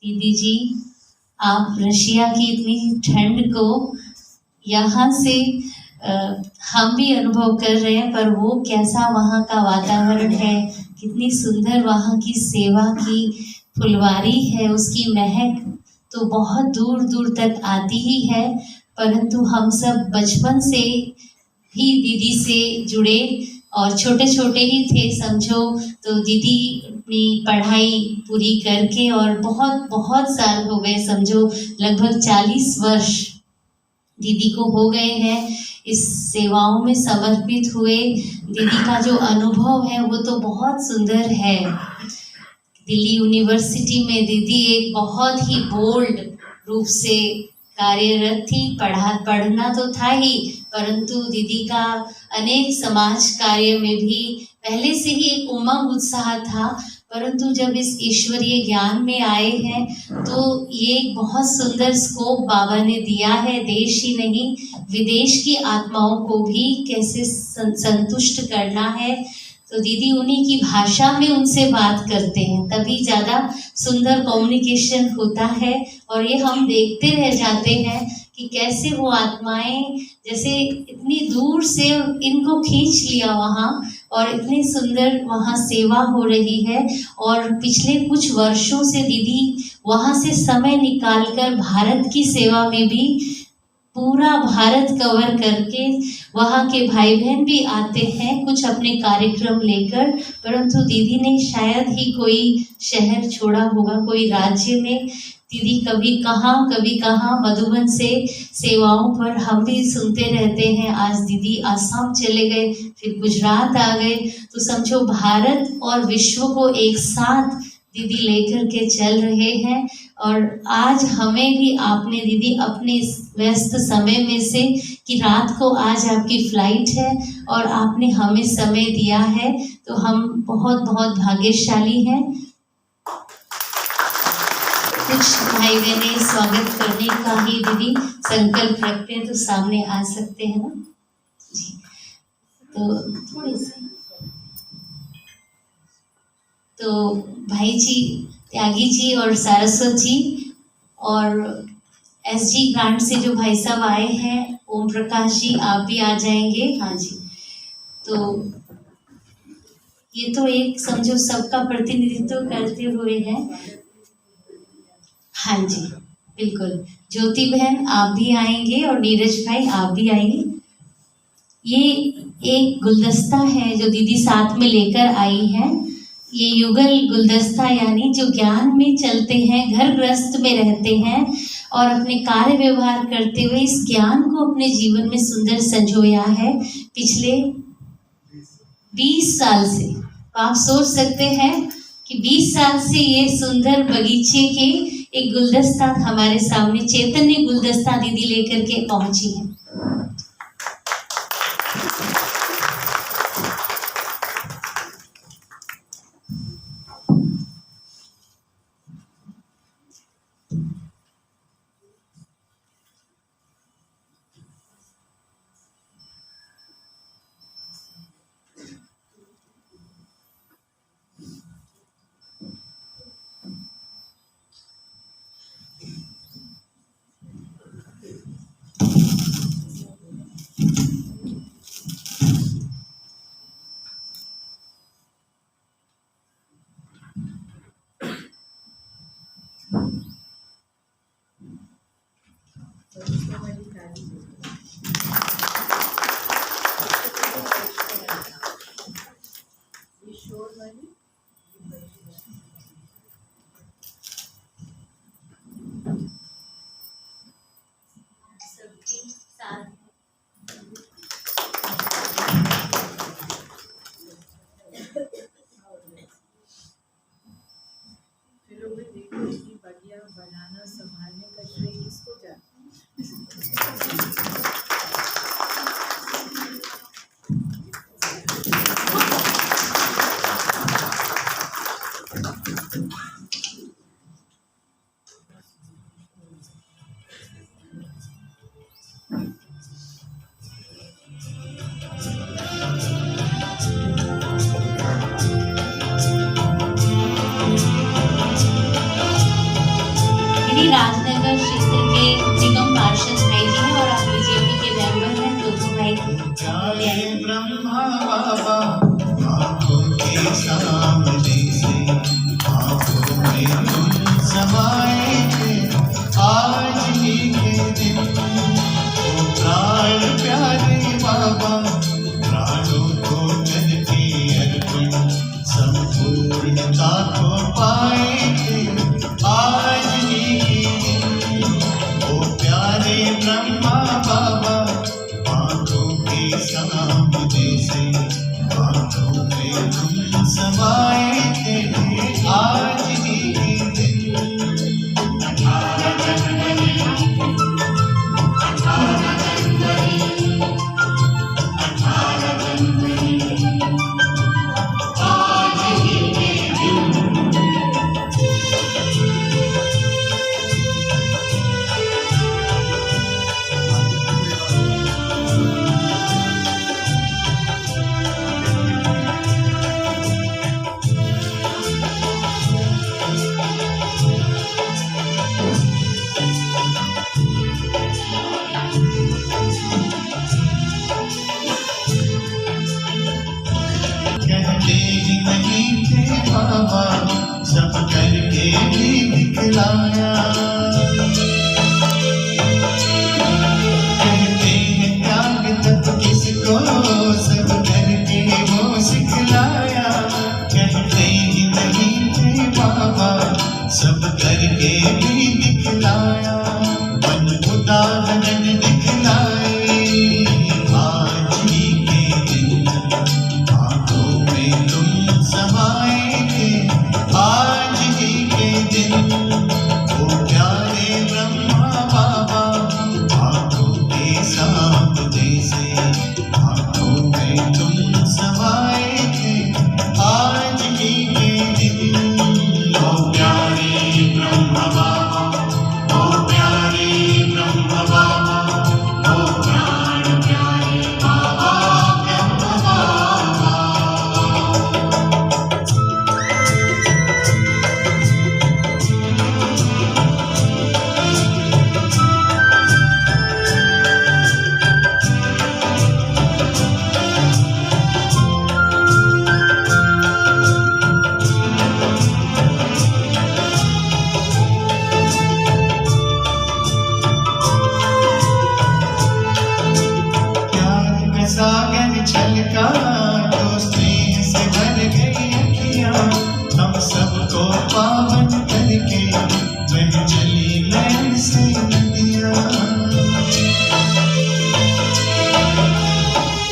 दीदी जी, आप रशिया की इतनी ठंड को यहाँ से हम भी अनुभव कर रहे हैं, पर वो कैसा वहाँ का वातावरण है, कितनी सुंदर वहाँ की सेवा की फुलवारी है, उसकी महक तो बहुत दूर दूर तक आती ही है। परंतु हम सब बचपन से भी दीदी से जुड़े और छोटे छोटे ही थे समझो, तो दीदी अपनी पढ़ाई पूरी करके और बहुत बहुत साल हो गए समझो, लगभग 40 वर्ष दीदी को हो गए हैं इस सेवाओं में समर्पित हुए। दीदी का जो अनुभव है वो तो बहुत सुंदर है। दिल्ली यूनिवर्सिटी में दीदी एक बहुत ही बोल्ड रूप से कार्यरत थी। पढ़ना तो था ही, परंतु दीदी का अनेक समाज कार्य में भी पहले से ही एक उमंग उत्साह था। परंतु जब इस ईश्वरीय ज्ञान में आए हैं तो ये एक बहुत सुंदर स्कोप बाबा ने दिया है। देश ही नहीं, विदेश की आत्माओं को भी कैसे संतुष्ट करना है। तो दीदी उन्हीं की भाषा में उनसे बात करते हैं, तभी ज़्यादा सुंदर कम्युनिकेशन होता है। और ये हम देखते रह जाते हैं कि कैसे वो आत्माएं जैसे इतनी दूर से इनको खींच लिया वहाँ, और इतनी सुंदर वहाँ सेवा हो रही है। और पिछले कुछ वर्षों से दीदी वहाँ से समय निकालकर भारत की सेवा में भी पूरा भारत कवर करके, वहाँ के भाई बहन भी आते हैं कुछ अपने कार्यक्रम लेकर। परंतु दीदी ने शायद ही कोई शहर छोड़ा होगा, कोई राज्य में। दीदी कभी कहाँ मधुबन से सेवाओं पर हम भी सुनते रहते हैं। आज दीदी आसाम चले गए, फिर गुजरात आ गए, तो समझो भारत और विश्व को एक साथ दीदी लेकर के चल रहे हैं। और आज हमें भी आपने दीदी अपने व्यस्त समय में से, कि रात को आज आपकी फ्लाइट है और आपने हमें समय दिया है, तो हम बहुत बहुत भाग्यशाली हैं। कुछ भाई बहने स्वागत करने का ही दीदी संकल्प रखते हैं, तो सामने आ सकते हैं ना जी। तो थोड़ी सी तो भाई जी, त्यागी जी और सारस्वत जी, और एसजी ग्रांट से जो भाई साहब आए हैं, ओम प्रकाश जी, आप भी आ जाएंगे। हाँ जी, तो ये तो एक समझो सबका प्रतिनिधित्व करते हुए है। हाँ जी बिल्कुल, ज्योति बहन आप भी आएंगे और नीरज भाई आप भी आएंगे। ये एक गुलदस्ता है जो दीदी साथ में लेकर आई है। ये युगल गुलदस्ता, यानी जो ज्ञान में चलते हैं, घर गृहस्थ में रहते हैं और अपने कार्य व्यवहार करते हुए इस ज्ञान को अपने जीवन में सुंदर संजोया है पिछले 20 साल से। आप सोच सकते हैं कि 20 साल से ये सुंदर बगीचे के एक गुलदस्ता हमारे सामने, चैतन्य गुलदस्ता दीदी लेकर के पहुंची है। बढ़िया बनाना संभालने का श्रेय किसको जाता है? इन्हीं राजनगर क्षेत्र के निगम पार्षद भाई जी हैं और आप बीजेपी के मेंबर हैं, तो भाई प्यारे ब्रह्मा बाबा आंखों के सामने से आंखों में तुम समाए थे आज ही के दिन। ओ प्राण प्यारे बाबा प्राणों को करके अर्पण संपूर्णता को पाए थे आज ही के दिन। ओ प्यारे ब्रह्मा बाबा आंखों के सामने से आंखों में तुम समाए थे आज ही के दिन। 18 जनवरी 18 जनवरी 18 जनवरी आज ही के दिन। कहते ही नहीं थे बाबा सब करके भी दिखलाया। कहते हैं त्याग तक किसको सब करके वो सिखलाया। कहते ही नहीं थे बाबा सब करके भी दिखलाया। मन उदाहरण दिखलाए आज ही के दिन। आंखों में तुम समाए थे आज ही के दिन। ओ प्यारे ब्रह्मा बाबा आंखों के सामने से आंखों में तुम समाए थे आज ही के दिन। ओ प्यारे ब्रह्मा बाबा ओ प्यारे ब्रह्मा बाबा ओ प्राण प्यारे बाबा ब्रह्मा बाबा। प्यार का सागर छलका तो स्नेह से भर गई अखियाँ। हम सबको पावन करके बह चली नैन से नदियाँ।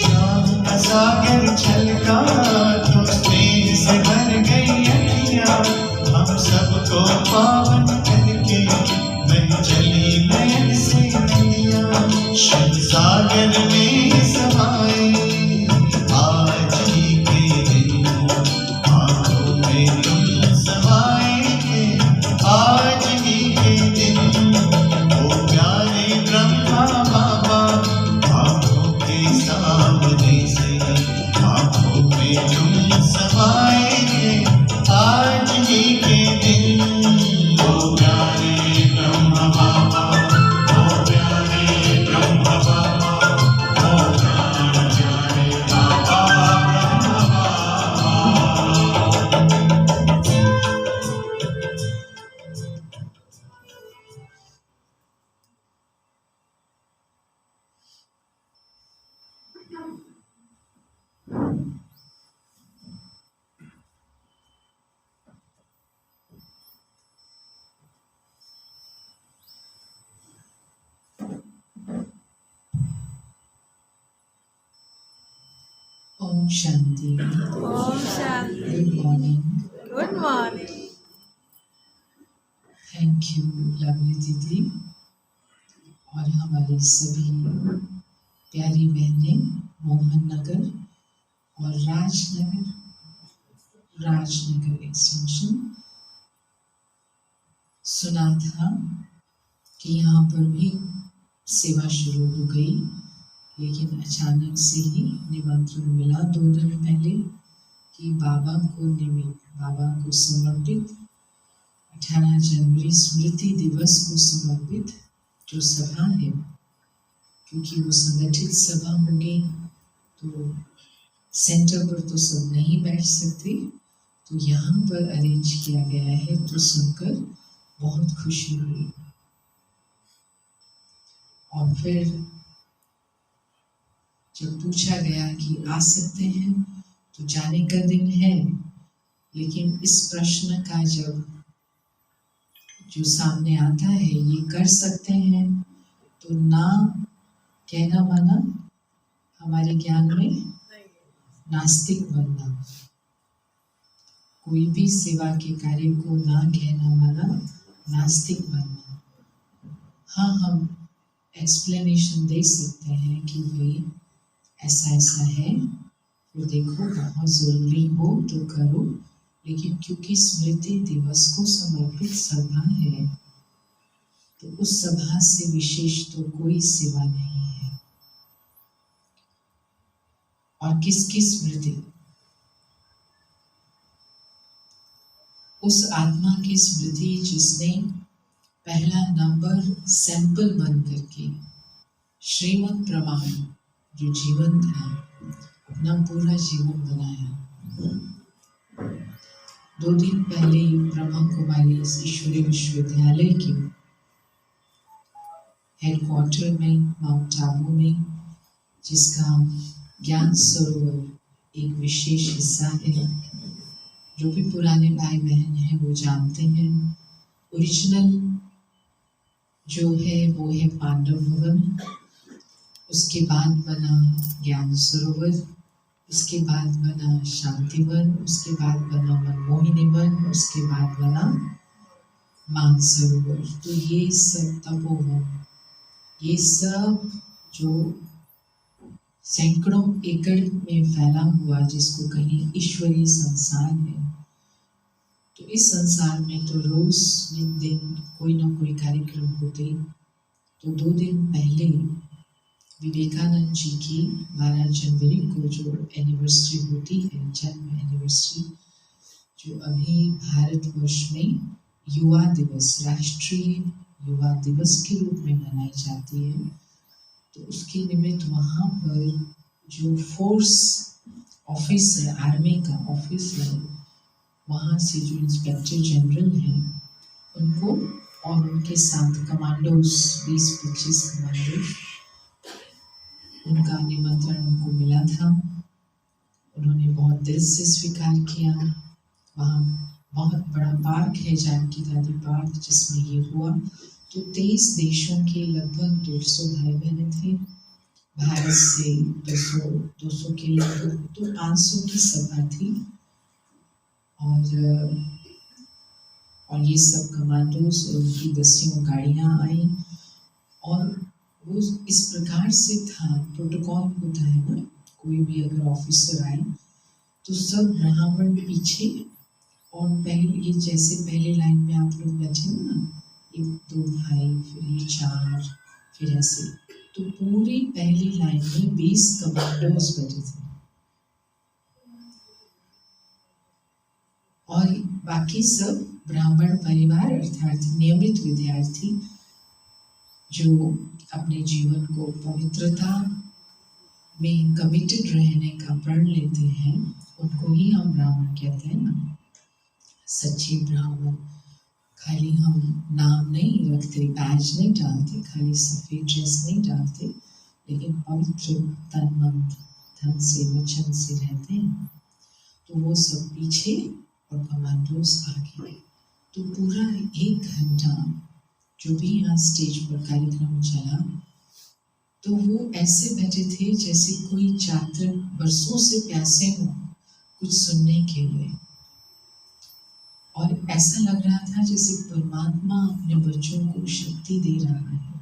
प्यार का सागर छलका तो स्नेह से भर गई अखियाँ। हम सबको पावन करके बह चली नैन से नदियाँ। शिव सागर में समाए आज ही के दिन। आंखों में तुम समाए थे आज ही के दिन। ओ प्यारे ब्रह्मा बाबा आंखों के सामने से आंखों में तुम समाए थे आज ही के दिन। ओ प्यारे ब्रह्मा बाबा ओ प्यारे ब्रह्मा बाबा ओ प्राण प्यारे बाबा ब्रह्मा बाबा। ओम शांति। ओम शांति। Good morning. Good morning. Thank you lovely दीदी और हमारी सभी प्यारी बहनें मोहन नगर और राजनगर एक्सटेंशन। सुना था कि यहाँ पर भी सेवा शुरू हो गई, लेकिन अचानक से ही निमंत्रण मिला 2 दिन पहले कि बाबा को समर्पित 18 जनवरी स्मृति दिवस को समर्पित जो सभा है, क्योंकि वो संगठित सभा होगी तो सेंटर पर तो सब नहीं बैठ सकते, तो यहाँ पर अरेंज किया गया है, तो सुनकर बहुत खुशी हुई। और फिर जब पूछा गया कि आ सकते हैं तो जाने का दिन है, लेकिन इस प्रश्न का जब जो सामने आता है, ये कर सकते हैं, तो ना कहना माना हमारे ज्ञान में नास्तिक बनना, कोई भी सेवा के कार्य को ना कहना माना नास्तिक बनना। हाँ, हम एक्सप्लेनेशन दे सकते हैं कि भाई ऐसा ऐसा है, तो देखो बहुत ज़रूरी हो तो करो, लेकिन क्योंकि स्मृति दिवस को समर्पित सभा है, तो उस सभा से विशेष तो कोई सेवा नहीं है। और किसकी स्मृति? उस आत्मा की स्मृति जिसने पहला नंबर सैंपल बन करके श्रीमद् प्रमाण जो जीवन था, अपना पूरा जीवन बनाया। 2 दिन पहले ब्रह्मा कुमारी ईश्वरीय विश्वविद्यालय के हेडक्वार्टर में माउंट आबू में, जिसका ज्ञान सरोवर एक विशेष हिस्सा है, जो भी पुराने भाई बहन हैं वो जानते हैं। ओरिजिनल जो है वो है पांडव भवन, उसके बाद बना ज्ञान सरोवर, उसके बाद बना शांतिवन, उसके बाद बना मनमोहिनी वन, उसके बाद बना मानसरोवर। तो ये सब तपोवन, ये सब जो सैकड़ों एकड़ में फैला हुआ, जिसको कहीं ईश्वरीय संसार है, तो इस संसार में तो रोज दिन कोई ना कोई कार्यक्रम होते। तो 2 दिन पहले विवेकानंद जी की 12 जनवरी को जो एनिवर्सरी होती है, जन्म एनिवर्सरी, जो अभी भारतवर्ष में युवा दिवस, राष्ट्रीय युवा दिवस के रूप में मनाई जाती है, तो उसके निमित्त वहाँ पर जो फोर्स ऑफिस है, आर्मी का ऑफिस है, वहाँ से जो इंस्पेक्टर जनरल हैं उनको और उनके साथ कमांडोज 20-25 कमांडोज, उनका निमंत्रण उनको मिला था। उन्होंने बहुत दिल से स्वीकार किया। वहाँ बहुत बड़ा पार्क है, जानकी दादी पार्क, जिसमें ये हुआ। तो 23 देशों के लगभग 150 भाई बहनें थे। भारत से 200 के लगभग, तो 500 की सभा थी। और ये सब कमांडोज और उनकी 10 गाड़ियाँ आई। और वो इस प्रकार से था, प्रोटोकॉल होता है ना, कोई भी अगर ऑफिसर आए तो सब ब्राह्मण पीछे, और पहले ये जैसे पहले लाइन में आप लोग बैठे ना, 1-2 भाई, फिर ये 4, फिर ऐसे, तो पूरी पहली लाइन में 20 कमांडोज बैठे थे। और बाकी सब ब्राह्मण परिवार अर्थात नियमित विद्यार्थी जो अपने जीवन को पवित्रता में कमिटेड रहने का प्रण लेते हैं, उनको ही हम ब्राह्मण कहते हैं ना, सच्चे ब्राह्मण। खाली हम नाम नहीं रखते, बैज नहीं डालते, खाली सफ़ेद ड्रेस नहीं डालते, लेकिन पवित्र तन मन धन से वचन से रहते हैं। तो वो सब पीछे और कमांडोज आगे। तो पूरा 1 घंटा जो भी यहाँ स्टेज पर कार्यक्रम चला, तो वो ऐसे बैठे थे जैसे कोई छात्र बरसों से प्यासे हो कुछ सुनने के लिए। और ऐसा लग रहा था जैसे परमात्मा अपने बच्चों को शक्ति दे रहा है,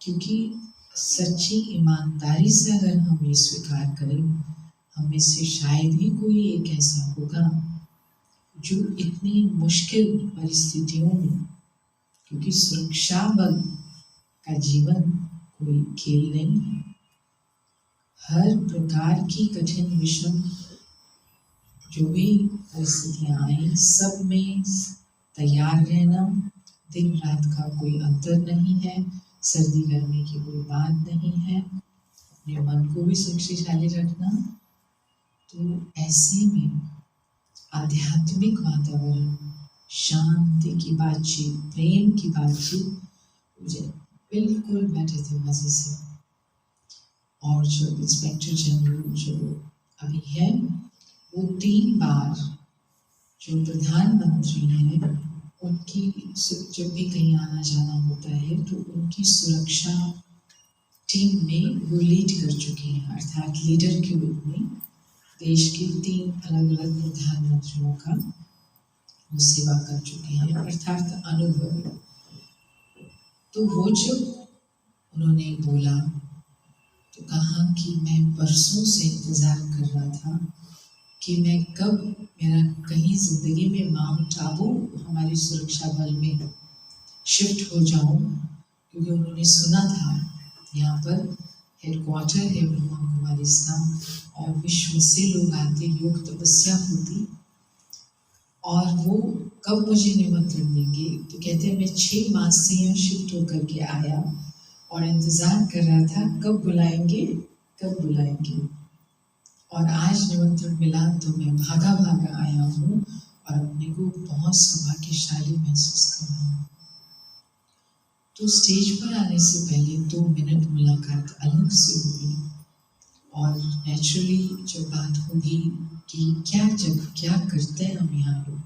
क्योंकि सच्ची ईमानदारी से अगर हम ये स्वीकार करें, हमें से शायद ही कोई एक ऐसा होगा जो इतनी मुश्किल परिस्थितियों में, क्योंकि सुरक्षा बल का जीवन कोई खेल नहीं है, हर प्रकार की कठिन विषम जो भी परिस्थितियाँ आई, सब में तैयार रहना, दिन रात का कोई अंतर नहीं है, सर्दी गर्मी की कोई बात नहीं है, अपने मन को भी शक्तिशाली रखना। तो ऐसे में आध्यात्मिक वातावरण, शांति की बातचीत, प्रेम की बातचीत, मुझे बिल्कुल बैठे थे मजे से। और जो इंस्पेक्टर जनरल जो अभी है, वो 3 बार जो प्रधानमंत्री हैं उनकी जब भी कहीं आना जाना होता है तो उनकी सुरक्षा टीम में वो लीड कर चुके हैं, अर्थात लीडर के रूप में देश के 3 अलग अलग प्रधानमंत्रियों का वो सेवा कर चुके हैं, अर्थात अनुभव। तो वो जब उन्होंने बोला तो कहा कि मैं परसों से इंतज़ार कर रहा था कि मैं कब मेरा कहीं ज़िंदगी में माउंट आबू हमारी सुरक्षा बल में शिफ्ट हो जाऊं, क्योंकि उन्होंने सुना था यहाँ पर हेडक्वार्टर है ब्रह्मा कुमारी स्थान और विश्व से लोग आते, योग तपस्या होती, और वो कब मुझे निमंत्रण देंगे। तो कहते हैं मैं 6 मास से यहाँ शिफ्ट होकर के आया और इंतज़ार कर रहा था कब बुलाएंगे, कब बुलाएंगे। और आज निमंत्रण मिला तो मैं भागा भागा आया हूँ और अपने को बहुत सौभाग्यशाली महसूस कर रहा हूँ। तो स्टेज पर आने से पहले 2 मिनट मुलाकात अलग से हुई और नेचुरली जब बात होगी कि क्या करते हैं हम यहाँ लोग,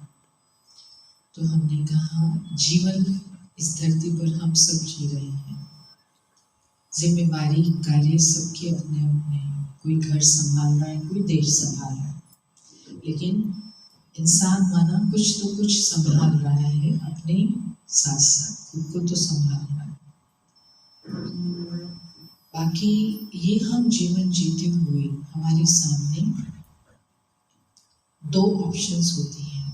तो हमने कहा जीवन इस धरती पर हम सब जी रहे हैं, जिम्मेवारी कार्य सबके अपने अपने, कोई घर संभाल रहा है, कोई देश संभाल रहा है, लेकिन इंसान माना कुछ तो कुछ संभाल रहा है, अपने साथ साथ खुद को तो संभाल रहा है। बाकी ये हम जीवन जीते हुए हमारे सामने 2 ऑप्शंस होती हैं,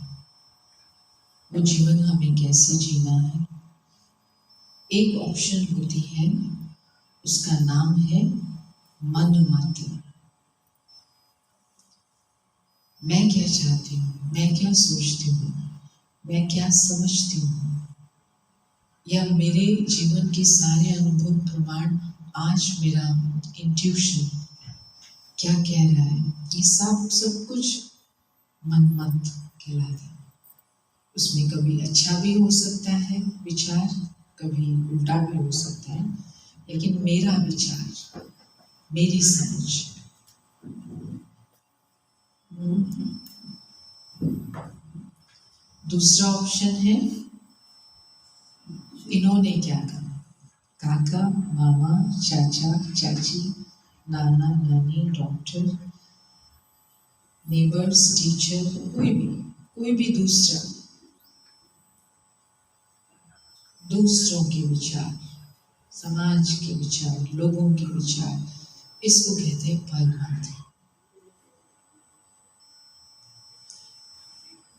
वो जीवन हमें कैसे जीना है। एक ऑप्शन होती है, उसका नाम है मन मत। मैं क्या चाहती हूँ, मैं क्या सोचती हूँ, मैं क्या समझती हूँ, या मेरे जीवन के सारे अनुभव प्रमाण, आज मेरा इंट्यूशन क्या कह रहा है, ये सब कुछ मन मत कहलाता है। उसमें कभी अच्छा भी हो सकता है विचार, कभी उल्टा भी हो सकता है, लेकिन मेरा विचार, मेरी समझ। दूसरा ऑप्शन है, इन्होंने क्या कहा, काका, मामा, चाचा, चाची, नाना, नानी, डॉक्टर, नेबर्स, टीचर, कोई भी दूसरों के विचार, समाज के विचार, लोगों के विचार, इसको कहते हैं परमत।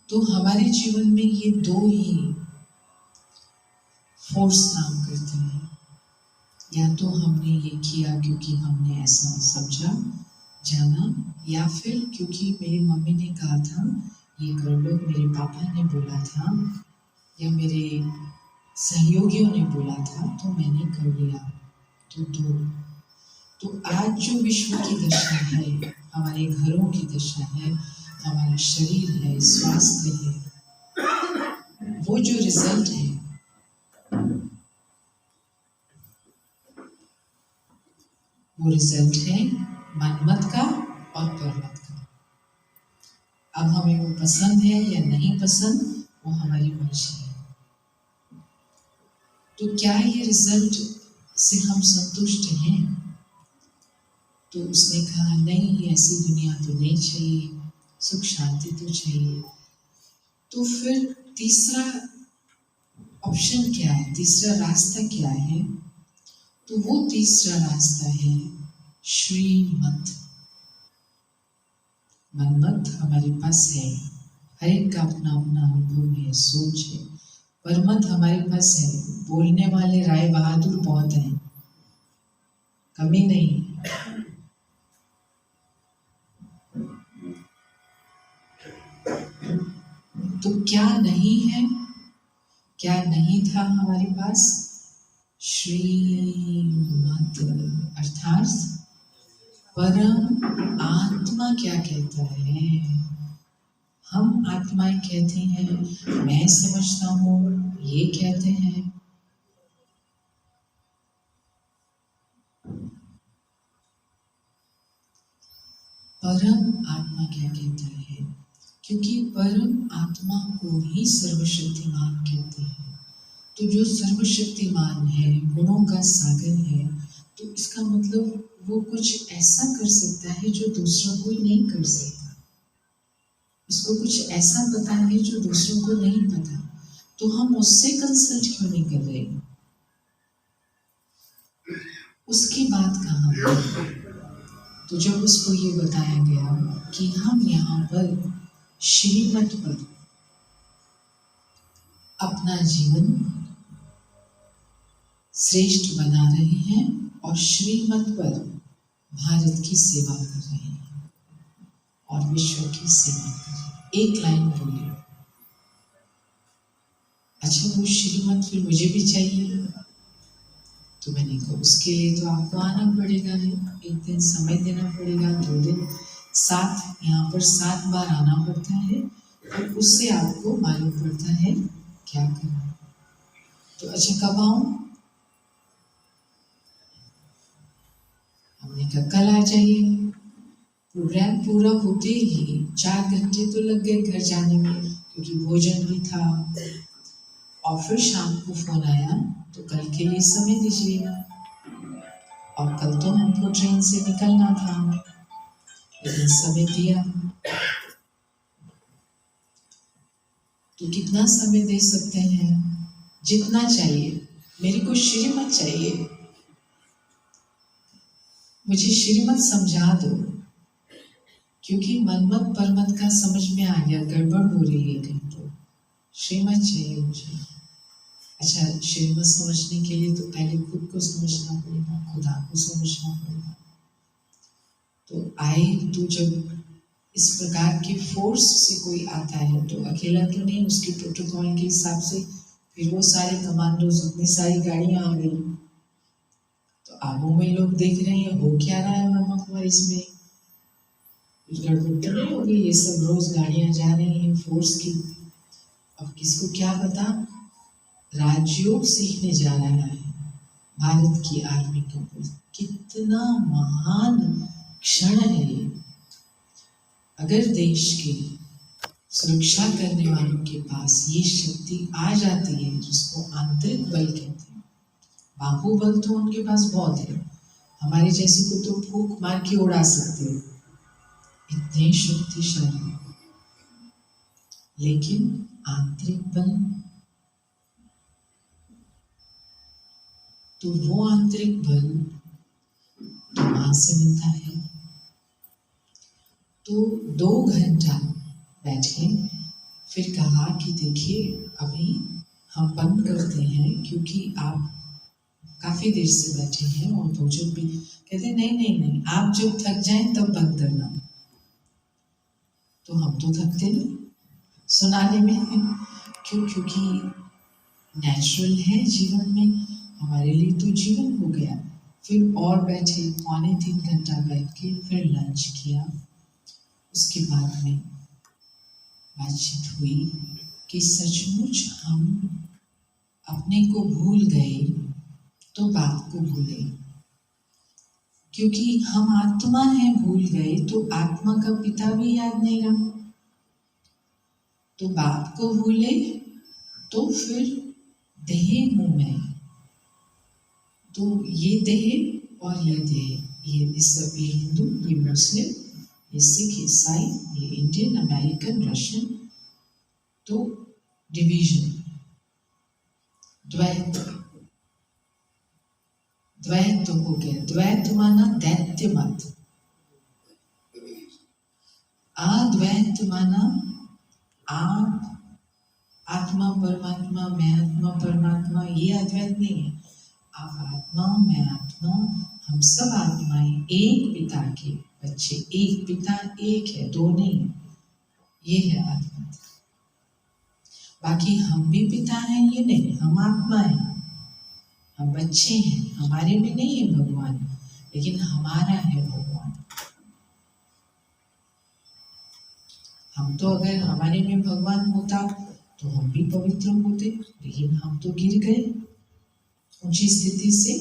तो हमारे जीवन में ये 2 ही फोर्स काम करते हैं, या तो हमने ये किया क्योंकि हमने ऐसा समझा जाना, या फिर क्योंकि मेरी मम्मी ने कहा था ये कर लो, मेरे पापा ने बोला था, या मेरे सहयोगियों ने बोला था तो मैंने कर लिया। तो आज जो विश्व की दशा है, हमारे घरों की दशा है, हमारा शरीर है, स्वास्थ्य है, वो जो रिजल्ट है वो रिजल्ट है मनमत का और परमत का। अब हमें वो पसंद है या नहीं पसंद, वो हमारी मर्जी है। तो क्या ये रिजल्ट से हम संतुष्ट हैं? तो उसने कहा नहीं, ऐसी दुनिया तो नहीं चाहिए, सुख शांति तो चाहिए। तो फिर तीसरा ऑप्शन क्या है, तीसरा रास्ता क्या है? तो वो तीसरा रास्ता है श्रीमत। मनमत हमारे पास है, हर एक का अपना अपना अनुभव है, सोच है। परमत हमारे पास है, बोलने वाले राय बहादुर बहुत हैं, कमी नहीं। तो क्या नहीं है, क्या नहीं था हमारे पास? श्रीमत, अर्थात परम आत्मा क्या कहता है। हम आत्माएं कहते हैं मैं समझता हूँ, ये कहते हैं। परम आत्मा क्या कहता है? क्योंकि परम आत्मा को ही सर्वशक्तिमान कहते हैं। तो जो सर्वशक्तिमान है, गुणों का सागर है, तो इसका मतलब वो कुछ ऐसा कर सकता है जो दूसरा कोई नहीं कर सकता। उसको कुछ ऐसा पता है जो दूसरों को नहीं पता। तो हम उससे कंसल्ट क्यों नहीं कर रहे? उसकी बात कहाँ है? तो जब उसको ये बताया गया कि हम यहाँ पर श्रीमत पर अपना जीवन श्रेष्ठ बना रहे हैं और श्रीमत पर भारत की सेवा कर रहे हैं और विश्व की सेवा कर रहे हैं। एक लाइन बोले, अच्छा वो श्रीमत फिर मुझे भी चाहिए। तो मैंने कहा उसके लिए तो आपको आना पड़ेगा, एक दिन समय देना पड़ेगा, 2 दिन, 7 यहाँ पर 7 बार आना पड़ता है, और उससे आपको मालूम पड़ता है क्या करना। तो अच्छा कब आऊं? हमने कहा कल आ जाइए। प्रोग्राम पूरा होते ही 4 घंटे तो लग गए घर जाने में, क्योंकि भोजन भी था। और फिर शाम को फोन आया तो कल के लिए समय दीजिए, और कल तो हमको ट्रेन से निकलना था, लेकिन समय दिया। तो कितना समय दे सकते हैं? जितना चाहिए। मेरे को श्रीमत चाहिए, मुझे श्रीमत समझा दो, क्योंकि मनमत परमत का समझ में आ गया, गड़बड़ हो रही है कहीं। तो श्रीमत चाहिए मुझे। अच्छा, श्रीमत समझने के लिए तो पहले खुद को समझना पड़ेगा, खुदा को समझना पड़ेगा। तो आए तो जब इस प्रकार के फोर्स से कोई आता है तो अकेला तो नहीं, उसके प्रोटोकॉल के हिसाब से फिर वो सारे कमांडोज, इतनी सारी गाड़ियां आ गई। तो आगों में लोग देख रहे हैं हो क्या रहा है ब्रह्मा कुमारी इसमें, कुछ गड़बड़ तो नहीं होगी। ये सब रोज गाड़ियां जा रही हैं फोर्स की। अब किसको क्या पता, राजयोग सीखने जा रहा है भारत की आर्मी का। कितना महान क्षण है ये। अगर देश की सुरक्षा करने वालों के पास ये शक्ति आ जाती है, जिसको आंतरिक बल कहते हैं। बाहुबल तो उनके पास बहुत है, हमारे जैसे को तो फूंक मार के उड़ा सकते हैं, इतने शक्तिशाली। लेकिन आंतरिक बल, तो वो आंतरिक बल तो वहां से मिलता है। तो 2 घंटा बैठे, फिर कहा कि देखिए अभी हम बंद करते हैं, क्योंकि आप काफी देर से बैठे हैं और भोजन भी। कहते नहीं, आप जब थक जाएं तब बंद करना। तो हम तो थकते नहीं सुनाने में, क्योंकि नेचुरल है जीवन में, हमारे लिए तो जीवन हो गया। फिर और बैठे 2.25 घंटा बैठ के, फिर लंच किया। उसके बाद में बातचीत हुई कि सचमुच हम अपने को भूल गए तो बात को भूले, क्योंकि हम आत्मा है, भूल गए तो आत्मा का पिता भी याद नहीं रहा। तो बात को भूले तो फिर देह मुंह में। तो ये देह और ये देह, ये सब, ये हिंदू, ये मुस्लिम, ये सिख, ईसाई, ये इंडियन, अमेरिकन, रशियन। तो डिवीजन, द्वैत, द्वैत हो गया। द्वैत माना दैत्य मत, अद्वैत माना आप आत्मा परमात्मा, मैं आत्मा परमात्मा, ये अद्वैत नहीं है। आप आत्मा, मैं आत्मा, हम सब आत्माएं एक पिता के बच्चे, एक पिता एक है, 2 नहीं। ये है अद्वैत। बाकी हम भी पिता हैं ये नहीं, हम आत्मा हैं, हम बच्चे हैं, हमारे में नहीं है भगवान, लेकिन हमारा है भगवान। हम तो अगर हमारे में भगवान होता तो हम भी पवित्र होते, लेकिन हम तो गिर गए ऊंची स्थिति से।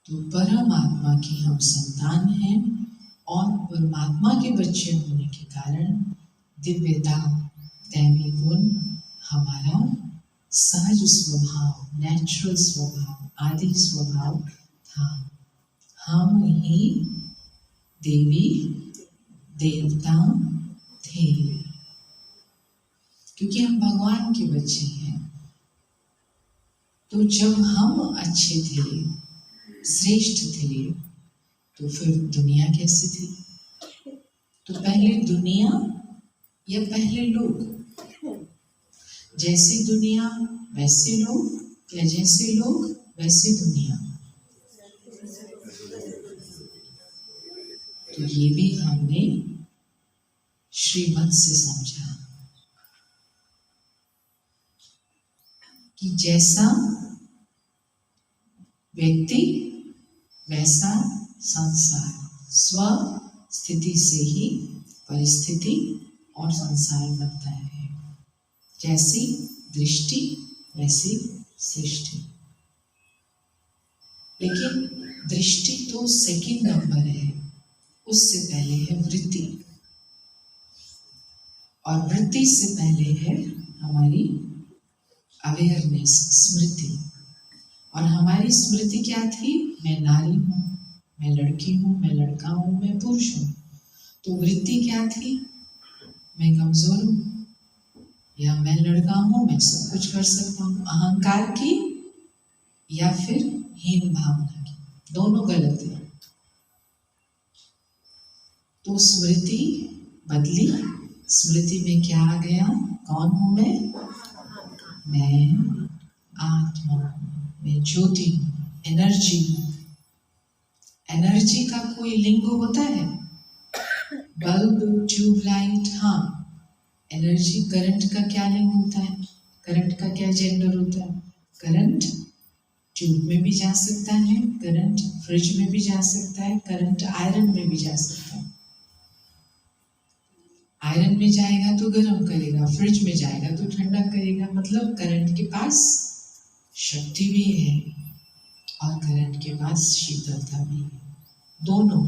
तो परमात्मा की हम संतान हैं और परमात्मा के बच्चे होने के कारण दिव्यता, दैवी गुण हमारा सहज स्वभाव, नेचुरल स्वभाव, आदि स्वभाव था। हम ही देवी देवता थे, क्योंकि हम भगवान के बच्चे हैं। तो जब हम अच्छे थे, श्रेष्ठ थे, तो फिर दुनिया कैसी थी? तो पहले दुनिया या पहले लोग? जैसी दुनिया वैसे लोग या जैसे लोग वैसी दुनिया? तो ये भी हमने श्रीमत से समझा कि जैसा व्यक्ति वैसा संसार, स्व स्थिति से ही परिस्थिति और संसार बनता है। जैसी दृष्टि वैसी सृष्टि। लेकिन दृष्टि तो सेकंड नंबर है, उससे पहले है वृत्ति, और वृत्ति से पहले है हमारी अवेयरनेस, स्मृति। और हमारी स्मृति क्या थी? मैं नारी हूँ, मैं लड़की हूँ, मैं लड़का हूँ, मैं पुरुष हूँ। तो वृत्ति क्या थी? मैं कमजोर हूँ, या मैं लड़का हूँ, मैं सब कुछ कर सकता हूँ। अहंकार की या फिर हीन भावना की, दोनों गलत है। तो स्मृति बदली, स्मृति में क्या आ गया? कौन हूँ मैं? मैं आत्मा हूँ, मैं ज्योति हूँ, एनर्जी हूँ। एनर्जी का कोई लिंग होता है? बल्ब, ट्यूबलाइट, हाँ। एनर्जी, करंट का क्या लिंग होता है? करंट का क्या जेंडर होता है? करंट ट्यूब में भी जा सकता है, करंट फ्रिज में भी जा सकता है, करंट आयरन में भी जा सकता है। आयरन में जाएगा तो गर्म करेगा, फ्रिज में जाएगा तो ठंडा करेगा। मतलब करंट के पास शक्ति भी है और करंट के पास शीतलता भी है, दोनों।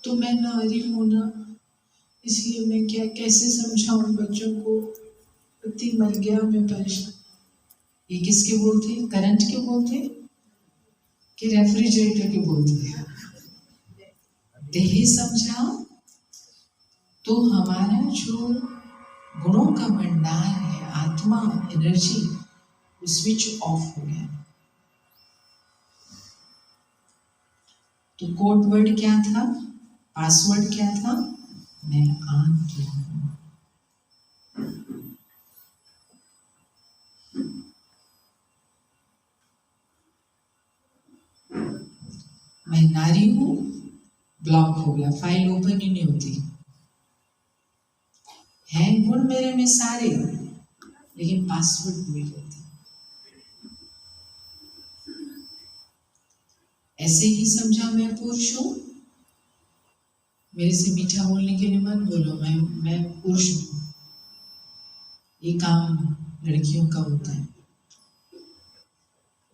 तो मैं नारी हूं ना, इसलिए मैं क्या कैसे समझाऊं बच्चों को? पति मर गया, मैं परेशान। ये किसके बोलते? करंट के बोलते कि रेफ्रिजरेटर के बोलते? यही समझाओ तो हमारा जो गुणों का भंडार है, आत्मा, एनर्जी, वो स्विच ऑफ हो गया। तो कोड वर्ड क्या था? पासवर्ड क्या था? मैं आत्मा हूं। मैं नारी हूं, ब्लॉक हो गया, फाइल ओपन ही नहीं होती। है गुण मेरे में सारे, लेकिन पासवर्ड भूल गई। ऐसे ही समझा मैं पुरुष हूं, मेरे से मीठा बोलने के लिए मत बोलो, मैं पुरुष हूं। ये काम लड़कियों का होता है।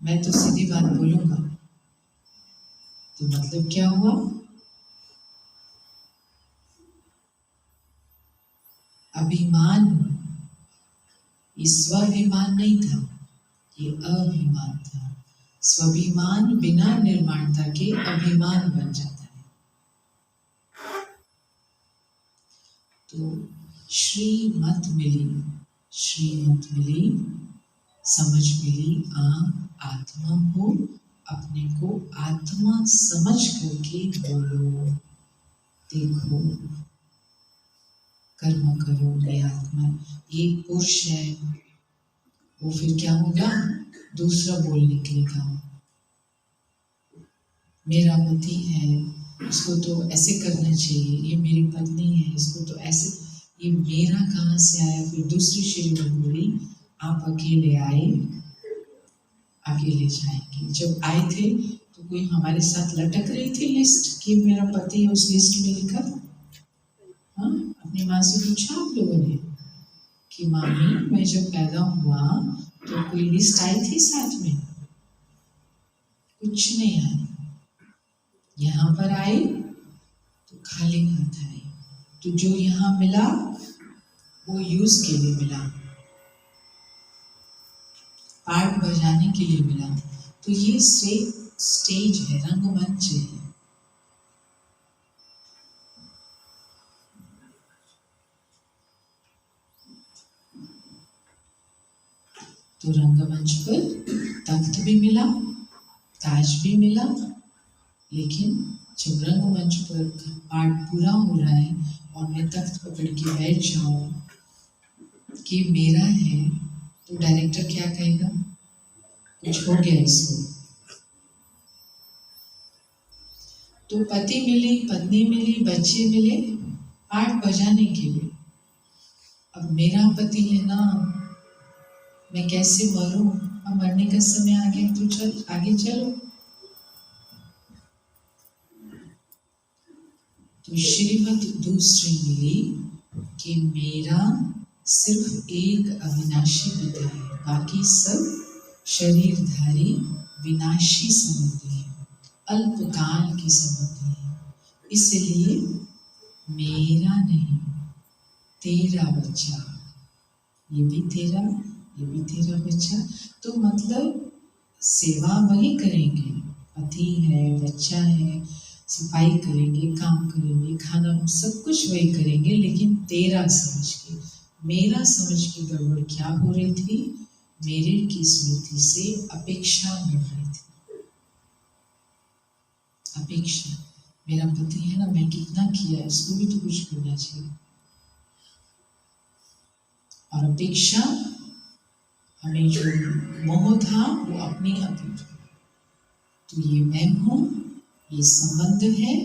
मैं तो सीधी बात बोलूंगा। तो मतलब क्या हुआ? अभिमान। ये स्वाभिमान नहीं था, ये अभिमान था। स्वाभिमान बिना निर्माणता के अभिमान बन जाता है। तो श्रीमत मिली, श्रीमत मिली, समझ मिली। आत्मा हो, अपने को आत्मा समझ करके बोलो, देखो, कर्म करो। ये आत्मा, एक पुरुष है, वो फिर क्या होगा? दूसरा बोल निकलेगा। मेरा पति है, इसको तो ऐसे करना चाहिए, ये मेरी पत्नी है, इसको तो ऐसे। ये मेरा कहाँ से आया? फिर दूसरी श्रीमत बोली, आप अकेले आए, अकेले जाएंगे। जब आए थे तो कोई हमारे साथ लटक रही थी लिस्ट कि मेरा पति है उस लिस्ट में लिखा? हाँ, अपनी माँ से पूछा आप लोगों ने कि मामी मैं जब पैदा हुआ तो कोई लिस्ट आई थी साथ में? कुछ नहीं आई। यहाँ पर आए तो खाली हाथ आए। तो जो यहाँ मिला वो यूज के लिए मिला, पार्ट बजाने के लिए मिला। तो ये स्टेज है, रंगमंच है। तो रंगमंच पर तख्त भी मिला, ताज भी मिला, लेकिन जब रंगमंच पर पार्ट पूरा हो रहा है और मैं तख्त पकड़ के बैठ जाऊं कि मेरा है, तो डायरेक्टर क्या कहेगा? कुछ हो गया इसको। तो पति मिली, पत्नी मिली, बच्चे मिले पार्ट बजाने के लिए। अब मेरा पति है ना, मैं कैसे मरूं? अब मरने का समय आ गया तो चल आगे चलो। तो श्रीमत दूसरी मिली कि मेरा सिर्फ एक अविनाशी पिता है, बाकी सब शरीरधारी विनाशी संबंधी है, अल्पकाल की संबंधी है। इसलिए मेरा नहीं, तेरा बच्चा, ये भी तेरा, ये भी तेरा बच्चा। तो मतलब सेवा वही करेंगे, पति है, बच्चा है, सफाई करेंगे, काम करेंगे, खाना सब कुछ वही करेंगे, लेकिन तेरा समझ के, मेरा समझ के गड़बड़ क्या हो रही थी? मेरे की स्मृति से अपेक्षा मिल रही थी। अपेक्षा, मेरा पति है ना, मैं कितना किया, इसको भी तो कुछ करना चाहिए। और अपेक्षा, हमें जो मोह था वो अपनी अपेक्षा। तो ये मैं हूँ, ये संबंध है,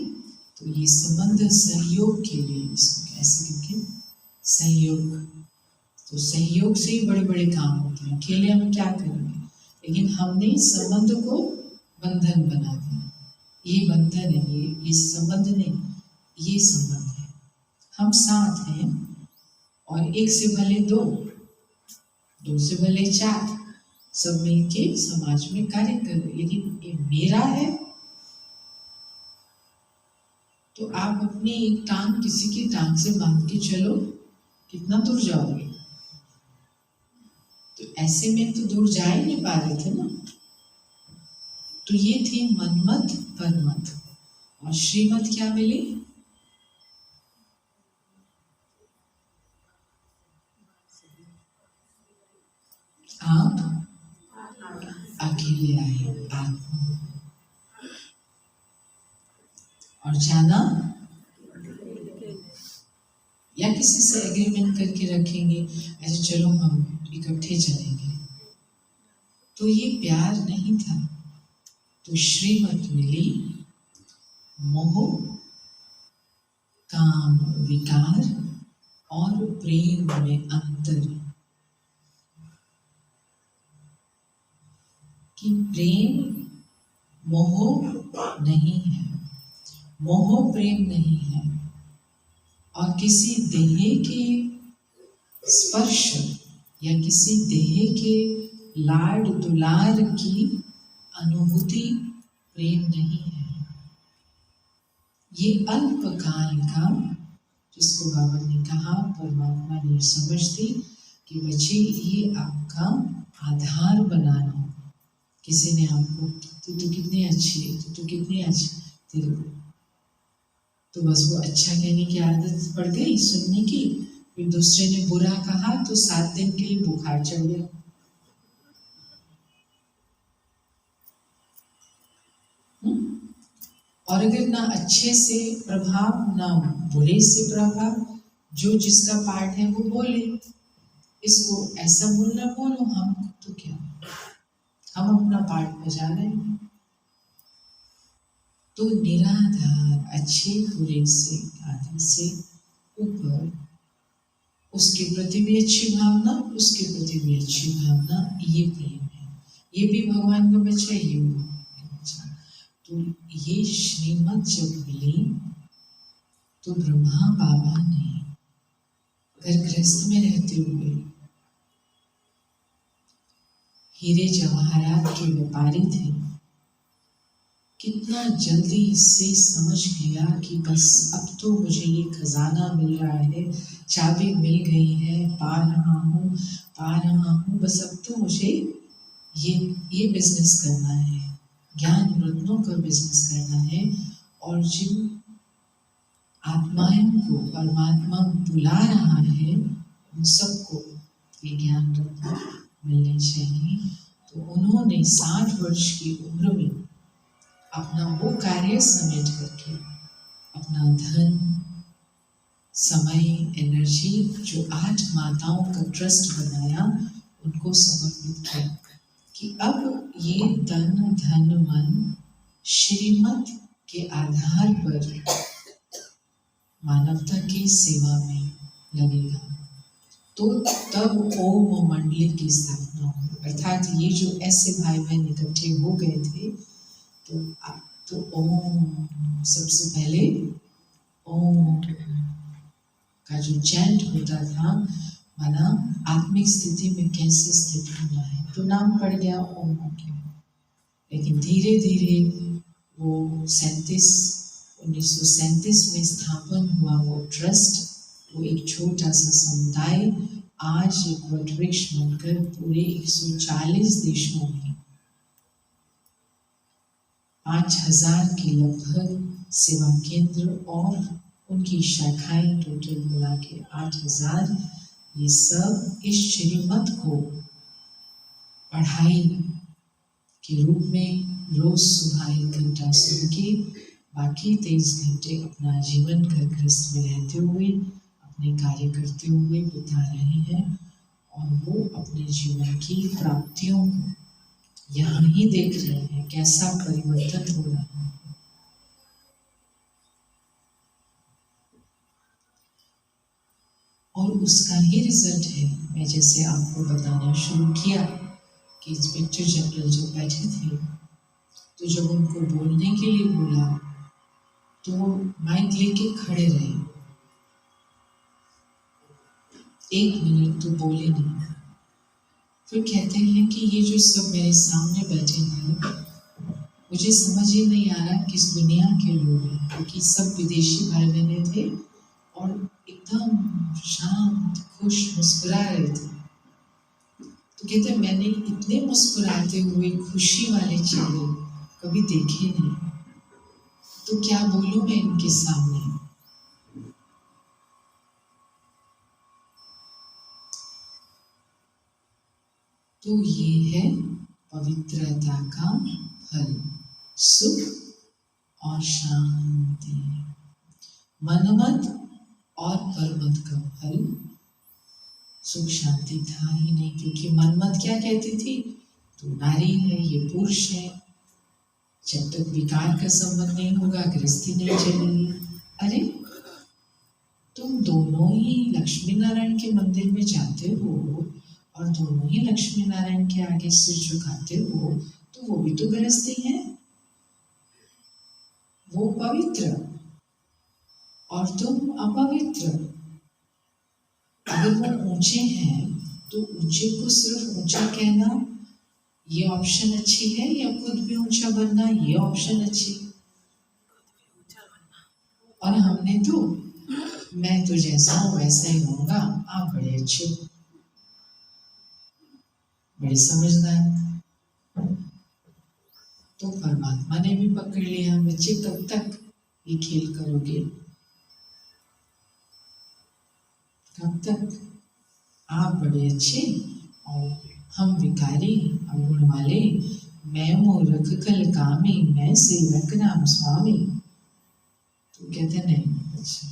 तो ये संबंध सहयोग के लिए, इसको कैसे करके सहयोग। तो सहयोग से ही बड़े बड़े काम होते हैं। अकेले हम क्या करेंगे? लेकिन हमने संबंध को बंधन बना दिया। ये बंधन है, ये संबंध नहीं, ये संबंध है। हम साथ हैं और एक से भले दो, दो से भले चार, सब मिलके समाज में कार्य कर रहे। लेकिन ये मेरा है, तो आप अपनी एक टांग किसी की टांग से बांध के चलो, कितना दूर जाओगे? तो ऐसे में तो दूर जा ही नहीं पा रहे थे ना। तो ये थी मनमत परमत। और श्रीमत क्या मिली? आप अकेले आए, आत्मा, और जाना या किसी से एग्रीमेंट करके रखेंगे, ऐसे चलो हम इकट्ठे चलेंगे। तो ये प्यार नहीं था। तो श्रीमत मिली मोह, काम, विकार और प्रेम में अंतर। कि प्रेम मोह नहीं है, मोह प्रेम नहीं है, और किसी देह के स्पर्श या किसी देह के लाड दुलार की अनुभूति प्रेम नहीं है। ये अल्पकाल का, जिसको बाबा ने कहा, परमात्मा ने समझ दी कि बच्चे ये आपका आधार बनाना हो। किसी ने आपको तू कितनी अच्छी है, तू कितनी अच्छी, तो बस वो अच्छा कहने की आदत पड़ गई सुनने की। फिर दूसरे ने बुरा कहा तो 7 दिन के लिए बुखार चढ़ गया। और अगर ना अच्छे से प्रभाव ना बुरे से प्रभाव, जो जिसका पार्ट है वो बोले, इसको ऐसा बोलना बोलो, हम तो क्या, हम अपना पार्ट बजा रहे हैं। तो निराधार, अच्छे बुरे से, आदि से ऊपर उसके प्रति भी अच्छी भावना, उसके प्रति भी अच्छी भावना, ये प्रेम है। ये भी भगवान का बच्चा, ये भी भगवान का बच्चा। तो ये श्रीमत जब मिली तो ब्रह्मा बाबा ने घर गृहस्थ में रहते हुए हीरे जवाहरात के व्यापारी थे, कितना जल्दी इससे समझ गया कि बस अब तो मुझे ये खजाना मिल रहा है, चाबी मिल गई है, पा रहा हूँ, बस अब तो मुझे ये बिजनेस करना है, ज्ञान रत्नों का बिजनेस करना है। और जिन आत्माओं को परमात्मा बुला रहा है उन सबको ये ज्ञान रत्न मिलने चाहिए। तो उन्होंने 60 वर्ष की उम्र में अपना वो कार्य समेट करके अपना धन, समय, एनर्जी, जो 8 माताओं का ट्रस्ट बनाया, उनको समर्पित किया कि अब ये तन धन मन श्रीमत के आधार पर मानवता की सेवा में लगेगा। तो तब ओम मंडली की स्थापना हुई। अर्थात ये जो ऐसे भाई बहन इकट्ठे हो गए थे, तो ओम, सबसे पहले ओम का जो चैंट होता था, माना आत्मिक स्थिति में कैसे स्थित होना है, तो नाम पड़ गया ओम हो गया। लेकिन धीरे धीरे वो 1937 में स्थापन हुआ वो ट्रस्ट, वो एक छोटा सा समुदाय आज एक वटवृक्ष बनकर पूरे 140 देशों में 5000 के लगभग सेवा केंद्र और उनकी शाखाएं टोटल मिला के 8000, ये सब इस श्रीमत को पढ़ाई के रूप में रोज सुबह 1 घंटा सुन के बाकी 23 घंटे अपना जीवन घर गृहस्थ में रहते हुए अपने कार्य करते हुए बिता रहे हैं। और वो अपने जीवन की प्राप्तियों को यहाँ ही देख रहे हैं, कैसा परिवर्तन हो रहा है। और उसका ही रिजल्ट है, मैं जैसे आपको बताना शुरू किया कि इंस्पेक्टर जनरल जो बैठे थे, तो जब उनको बोलने के लिए बोला तो माइक लेके खड़े रहे, 1 मिनट तो बोले नहीं। फिर कहते हैं कि ये जो सब मेरे सामने बैठे हैं, मुझे समझ ही नहीं आ रहा किस दुनिया के लोग हैं, क्योंकि सब विदेशी भाई बहने थे और एकदम शांत, खुश, मुस्कुरा रहे थे। तो कहते मैंने इतने मुस्कुराते हुए खुशी वाले चेहरे कभी देखे नहीं, तो क्या बोलूं मैं इनके सामने। तो ये है पवित्रता का फल, सुख और शांति। मनमत और परमत का फल सुख शांति था ही नहीं, क्योंकि मनमत क्या कहती थी, तू नारी है, ये पुरुष है, जब तक विकार का संबंध नहीं होगा गृहस्थी नहीं चलेगी। अरे तुम दोनों ही लक्ष्मी नारायण के मंदिर में जाते हो और दोनों ही लक्ष्मी नारायण के आगे सिर झुकाते हो, तो वो भी तो गृहस्थी है, वो पवित्र और तुम अपवित्र। अगर वो ऊंचे हैं तो ऊंचे को सिर्फ ऊंचा कहना ये ऑप्शन अच्छी है, या खुद भी ऊंचा बनना ये ऑप्शन अच्छी। और हमने तो मैं तो जैसा हूं वैसा ही रहूंगा, आप बड़े अच्छे, बड़े समझदार। तो परमात्मा ने भी पकड़ लिया, बच्चे कब तक ये खेल करोगे, कब तक आप बड़े अच्छे और हम विकारी अवगुण वाले, मैं मूर्ख कल कामी, मैं सेवक नाम स्वामी। तो कहते नहीं, अच्छा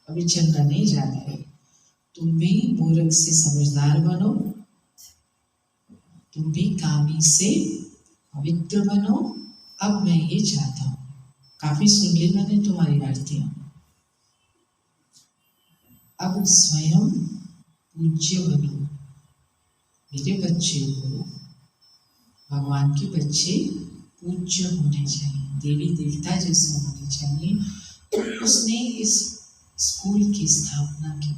अभी चलना नहीं जा रहा है, तुम भी मूर्ख से समझदार बनो, तुम भी कामी से पवित्र बनो। अब मैं ये चाहता हूँ, काफी सुन ली मैंने तुम्हारी आरतियां, अब स्वयं पूज्य बनो। मेरे बच्चे हो, भगवान के बच्चे पूज्य होने चाहिए, देवी देवता जैसे होने चाहिए। तो उसने इस स्कूल की स्थापना की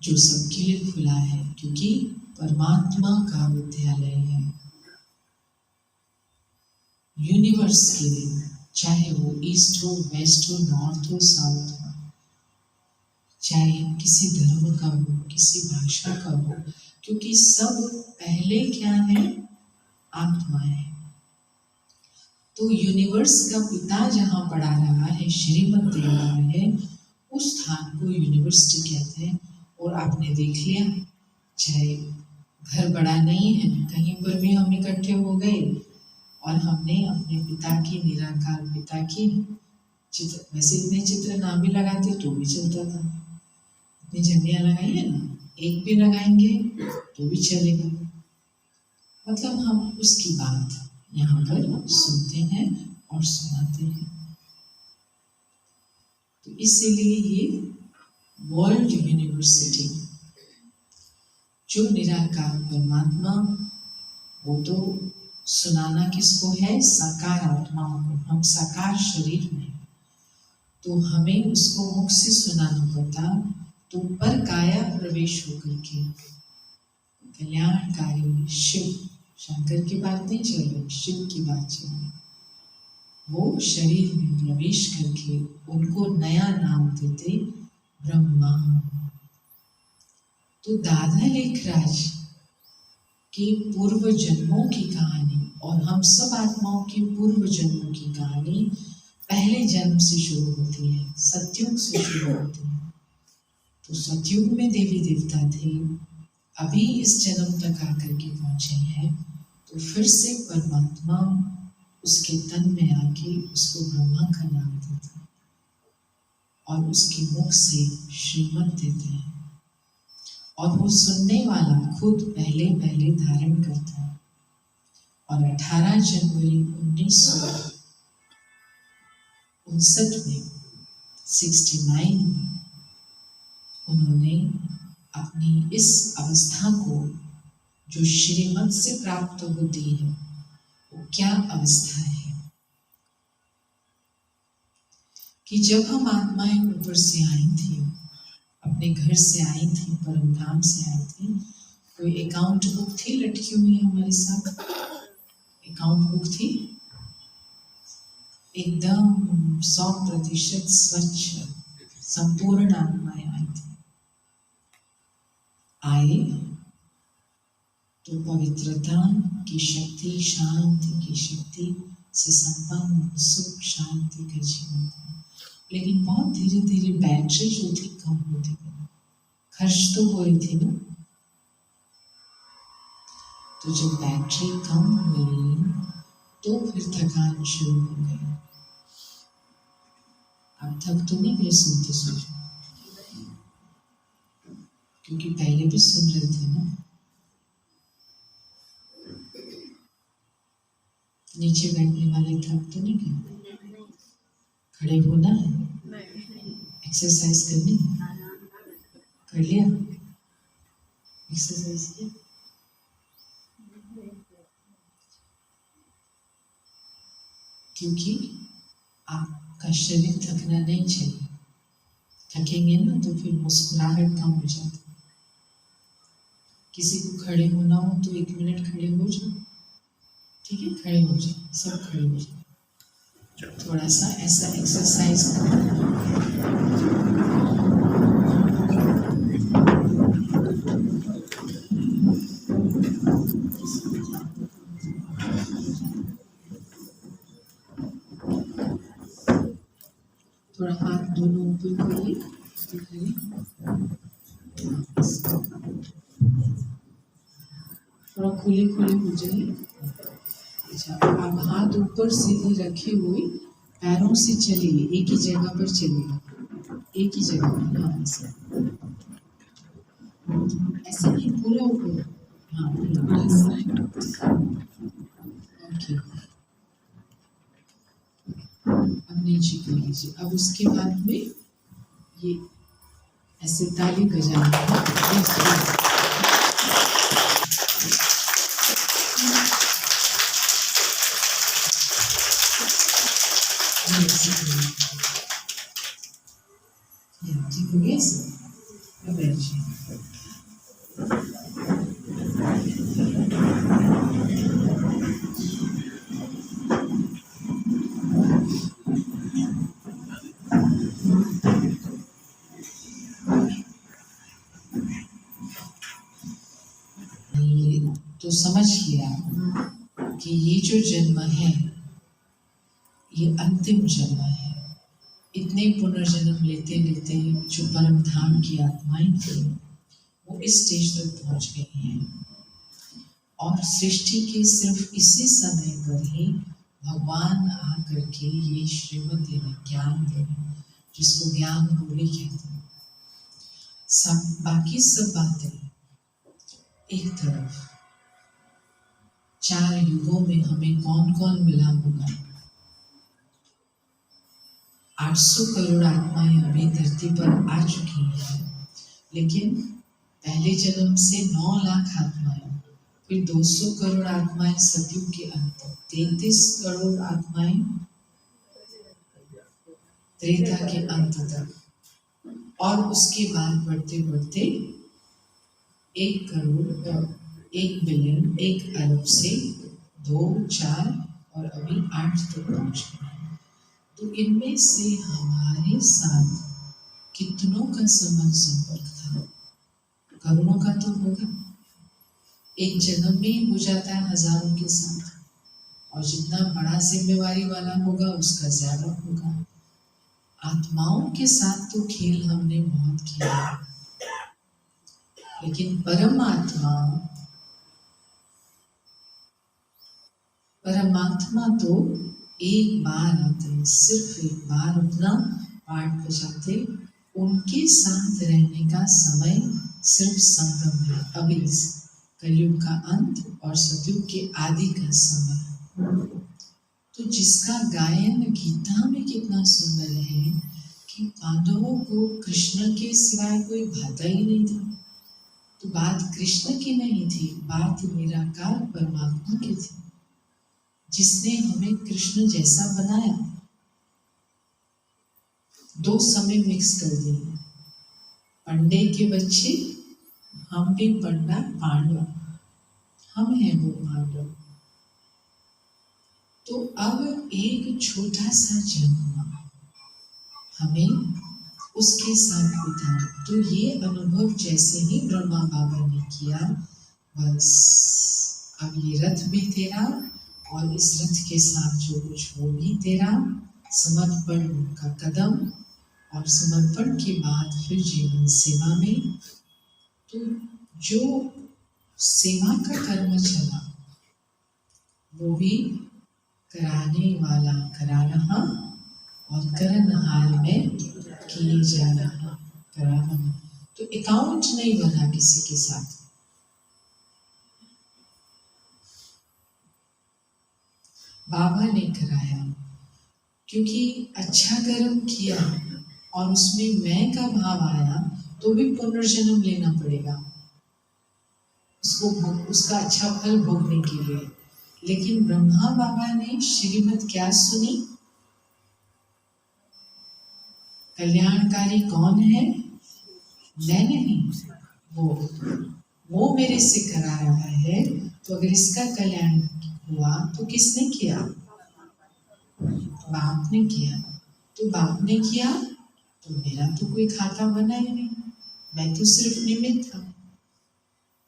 जो सबके लिए खुला है, क्योंकि परमात्मा का विद्यालय है यूनिवर्स के लिए, चाहे वो ईस्ट हो, वेस्ट हो, नॉर्थ हो, साउथ हो, चाहे किसी धर्म का हो, किसी भाषा का हो, क्योंकि सब पहले क्या है, आत्मा है। तो यूनिवर्स का पिता जहाँ पढ़ा रहा है, श्रीमत दे रहा है, उस स्थान को यूनिवर्सिटी कहते हैं। और आपने देख लिया, चाहे घर बड़ा नहीं है, कहीं पर भी हम इकट्ठे हो गए और हमने अपने पिता की, निराकार पिता की चित्र, वैसे इतने चित्र ना भी लगाते तो भी चलता था। इतनी झंडियाँ लगाई है ना, एक भी लगाएंगे तो भी चलेगा। मतलब हम उसकी बात यहाँ पर सुनते हैं और सुनाते हैं। तो इसीलिए ये वर्ल्ड यूनिवर्सिटी, जो निराकार परमात्मा, वो तो सुनाना किसको है, साकार आत्माओं को। हम साकार शरीर में, तो हमें उसको मुख से सुनाना पड़ता, तो पर काया प्रवेश होकर के कल्याणकारी शिव, शंकर की बात नहीं चल रही, शिव की बात चल रही, वो शरीर में प्रवेश करके उनको नया नाम देते ब्रह्मा। तो दादा लेखराज की पूर्व जन्मों की कहानी और हम सब आत्माओं की पूर्व जन्मों की कहानी पहले जन्म से शुरू होती है, सतयुग से शुरू होती है। तो सतयुग में देवी देवता थे, अभी इस जन्म तक आकर के पहुंचे हैं, तो फिर से परमात्मा उसके तन में आके उसको ब्रह्मा का नाम देता और उसके मुख से श्रीमत देते हैं, और वो सुनने वाला खुद पहले पहले धारण करता है। और 18 जनवरी 1959 में 69 में उन्होंने अपनी इस अवस्था को, जो श्रीमत से प्राप्त होती है, वो क्या अवस्था है कि जब हम आत्माएं ऊपर से आई थी, अपने घर से आई थी, परम धाम से आई थी, कोई अकाउंट बुक थी लटकी हुई हमारे साथ, अकाउंट बुक थी एकदम 100% स्वच्छ, संपूर्ण आत्माएं आई थी। आए तो पवित्रता की शक्ति, शांति की शक्ति से संपन्न सुख शांति का जीवन था। लेकिन बहुत धीरे धीरे बैटरी जो थी कम होती गई, खर्च तो हो रही थी ना। तो जब बैटरी कम हुई तो फिर थकान शुरू हो गई। आप थक तो नहीं गए सुनते सुनते, क्योंकि पहले भी सुन रहे थे ना। नीचे बैठने वाले थक तो नहीं गए, खड़े होना है, एक्सरसाइज करनी है, कर लिया एक्सरसाइज किया। क्योंकि आपका शरीर थकना नहीं चाहिए, थकेंगे ना तो फिर मुस्कुराहट कम हो जाती। किसी को खड़े होना हो तो 1 मिनट खड़े हो जाओ, ठीक है, खड़े हो जाओ, सब खड़े हो जाओ, थोड़ा सा ऐसा एक्सरसाइज करो। थोड़ा हाथ दोनों ऊपर करिए, थोड़ा खुले खुले हो जाए। अच्छा, आप हाथ ऊपर सीधे रखे हुए पैरों से चलिए, एक ही जगह पर चलिए, एक ही जगह पर। हाँ, ऐसे नहीं, पूरा ऊपर। हाँ, ओके। अब नीचे कर लीजिए। अब उसके बाद में ये ऐसे ताली बजाना है। Yes, yes. ठीक हो गया सब? अब बैठिए। ये तो समझ लिया कि ये जो जन्म है ये अंतिम जन्म है। इतने पुनर्जन्म लेते लेते जो परम धाम की आत्माएं थी वो इस स्टेज तक पहुंच गई हैं और सृष्टि के सिर्फ इसी समय पर ही भगवान आकर के ये श्रीमत देने, ज्ञान देने, जिसको ज्ञान रूढ़ी कहते हैं। सब बाकी सब बातें एक तरफ। 4 युगों में हमें कौन कौन मिला होगा? 800 करोड़ आत्माएं अभी धरती पर आ चुकी हैं, लेकिन पहले जन्म से 9 लाख आत्माएं, फिर 200 करोड़ आत्माएं सतयुग के अंत, 33 करोड़ आत्माएं त्रेता के अंत तक, और उसके बाद बढ़ते बढ़ते 1 करोड़, 1 बिलियन, 1 अरब से 2, 4 और अभी 8 तक पहुंच गए। तो इनमें से हमारे साथ कितनों का संपर्क था? करोड़ों का तो होगा। एक जन्म में ही हो जाता है हजारों के साथ, और जितना बड़ा जिम्मेवारी वाला होगा उसका ज्यादा होगा। आत्माओं के साथ तो खेल हमने बहुत किया, लेकिन परमात्मा तो एक बार आते हैं, सिर्फ एक बार अपना पाठ बजाते। उनके साथ रहने का समय सिर्फ संगम है, अभी कलयुग का अंत और सतयुग के आदि का समय। तो जिसका गायन गीता में कितना सुंदर है कि पांडवों को कृष्ण के सिवाय कोई भाता ही नहीं था। तो बात कृष्ण की नहीं थी, बात निराकार परमात्मा की थी, जिसने हमें कृष्ण जैसा बनाया। 2 समय मिक्स कर दिए। पंडे के बच्चे, हम भी पंडा, पांडव, हम हैं वो पांडव। तो अब एक छोटा सा जन्म हमें उसके साथ बिताना। तो ये अनुभव जैसे ही ब्रह्मा बाबा ने किया, बस अब ये रथ भी तेरा और इस रथ के साथ जो कुछ वो भी तेरा। समर्पण का कदम, और समर्पण के बाद फिर जीवन सेवा में। तो जो सेवा का कर्म चला वो भी कराने वाला करा रहा और करनहार में किए जा रहा करा रहा। तो अकाउंट नहीं बना किसी के साथ। बाबा ने कराया, क्योंकि अच्छा कर्म किया और उसमें मैं का भाव आया तो भी पुनर्जन्म लेना पड़ेगा उसको, उसका अच्छा फल भोगने के लिए। लेकिन ब्रह्मा बाबा ने श्रीमत क्या सुनी? कल्याणकारी कौन है? मैं नहीं, वो मेरे से करा रहा है। तो अगर इसका कल्याण हुआ तो किसने किया? बाप ने किया। तो बाप ने किया तो मेरा तो कोई खाता बना ही नहीं, मैं तो सिर्फ निमित्त था।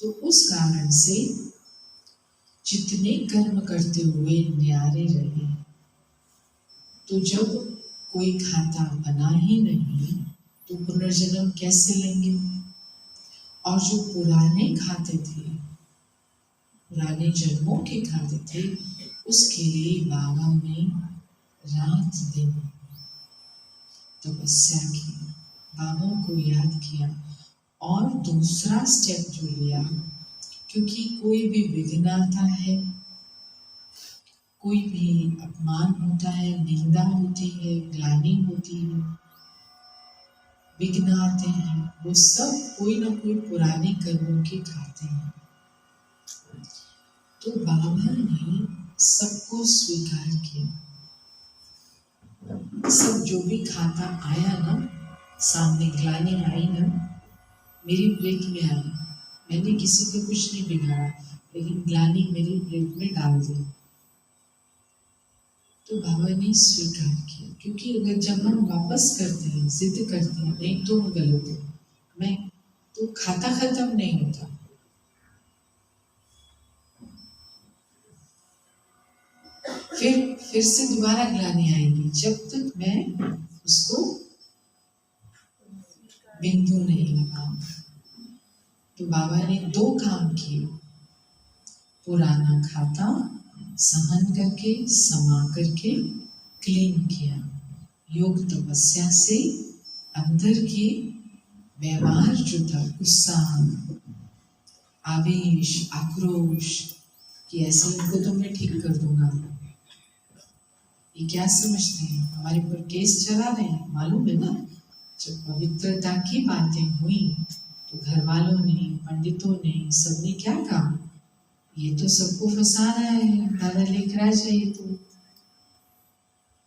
तो उस कारण से जितने कर्म करते हुए न्यारे रहे, तो जब कोई खाता बना ही नहीं तो पुनर्जन्म कैसे लेंगे? और जो पुराने खाते थे, पुराने जन्मों के खाते थे, उसके लिए बाबा ने रात दिन तपस्या की, बाबा को याद किया। और दूसरा स्टेप जो लिया, क्योंकि कोई भी विघ्न आता है, कोई भी अपमान होता है, निंदा होती है, ग्लानि होती है, विघ्न आते हैं, वो सब कोई ना कोई पुराने कर्मों के खाते हैं। तो बाबा ने सबको स्वीकार किया। सब जो भी खाता आया ना, सामने ग्लानि आई ना, मेरी प्लेट में आई। मैंने किसी को कुछ नहीं बिगाड़ा, लेकिन ग्लानि मेरी प्लेट में डाल दी। तो बाबा ने स्वीकार किया, क्योंकि अगर जब हम वापस करते हैं, जिद करते हैं, नहीं तुम गलत हो, मैं तो खाता खत्म नहीं होता। फिर से दोबारा ग्लानि आएगी, जब तक मैं उसको बिंदु नहीं लगाऊं। तो बाबा ने 2 काम किए, पुराना खाता सहन करके, समा करके क्लीन किया। योग तपस्या से अंदर के व्यवहार जो था, गुस्सा, आवेश, आक्रोश, कि ऐसे इनको तो मैं ठीक कर दूंगा, ये क्या समझते हैं, हमारे पर केस चला रहे हैं। मालूम है ना, जब पवित्रता की बातें हुई तो घर वालों ने, पंडितों ने, सबने क्या कहा, ये तो सबको फंसा रहा है, दादा लेकर आ जाइए, तो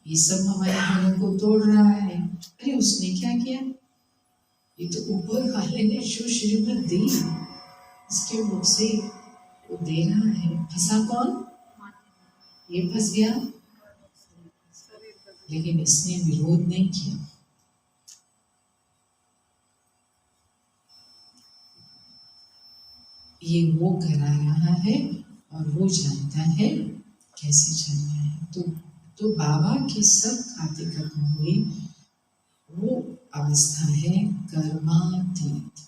ये सब हमारे घरों को तोड़ रहा है। अरे उसने क्या किया, ये तो ऊपर वाले ने जो श्रीमत दी, इसके मुख से वो दे रहा है। फंसा कौन, ये फंस गया, लेकिन इसने विरोध नहीं किया। ये वो करा रहा है और वो जानता है कैसे चलना है। तो बाबा के सब खाते खत्म हुए। वो अवस्था है कर्मातीत,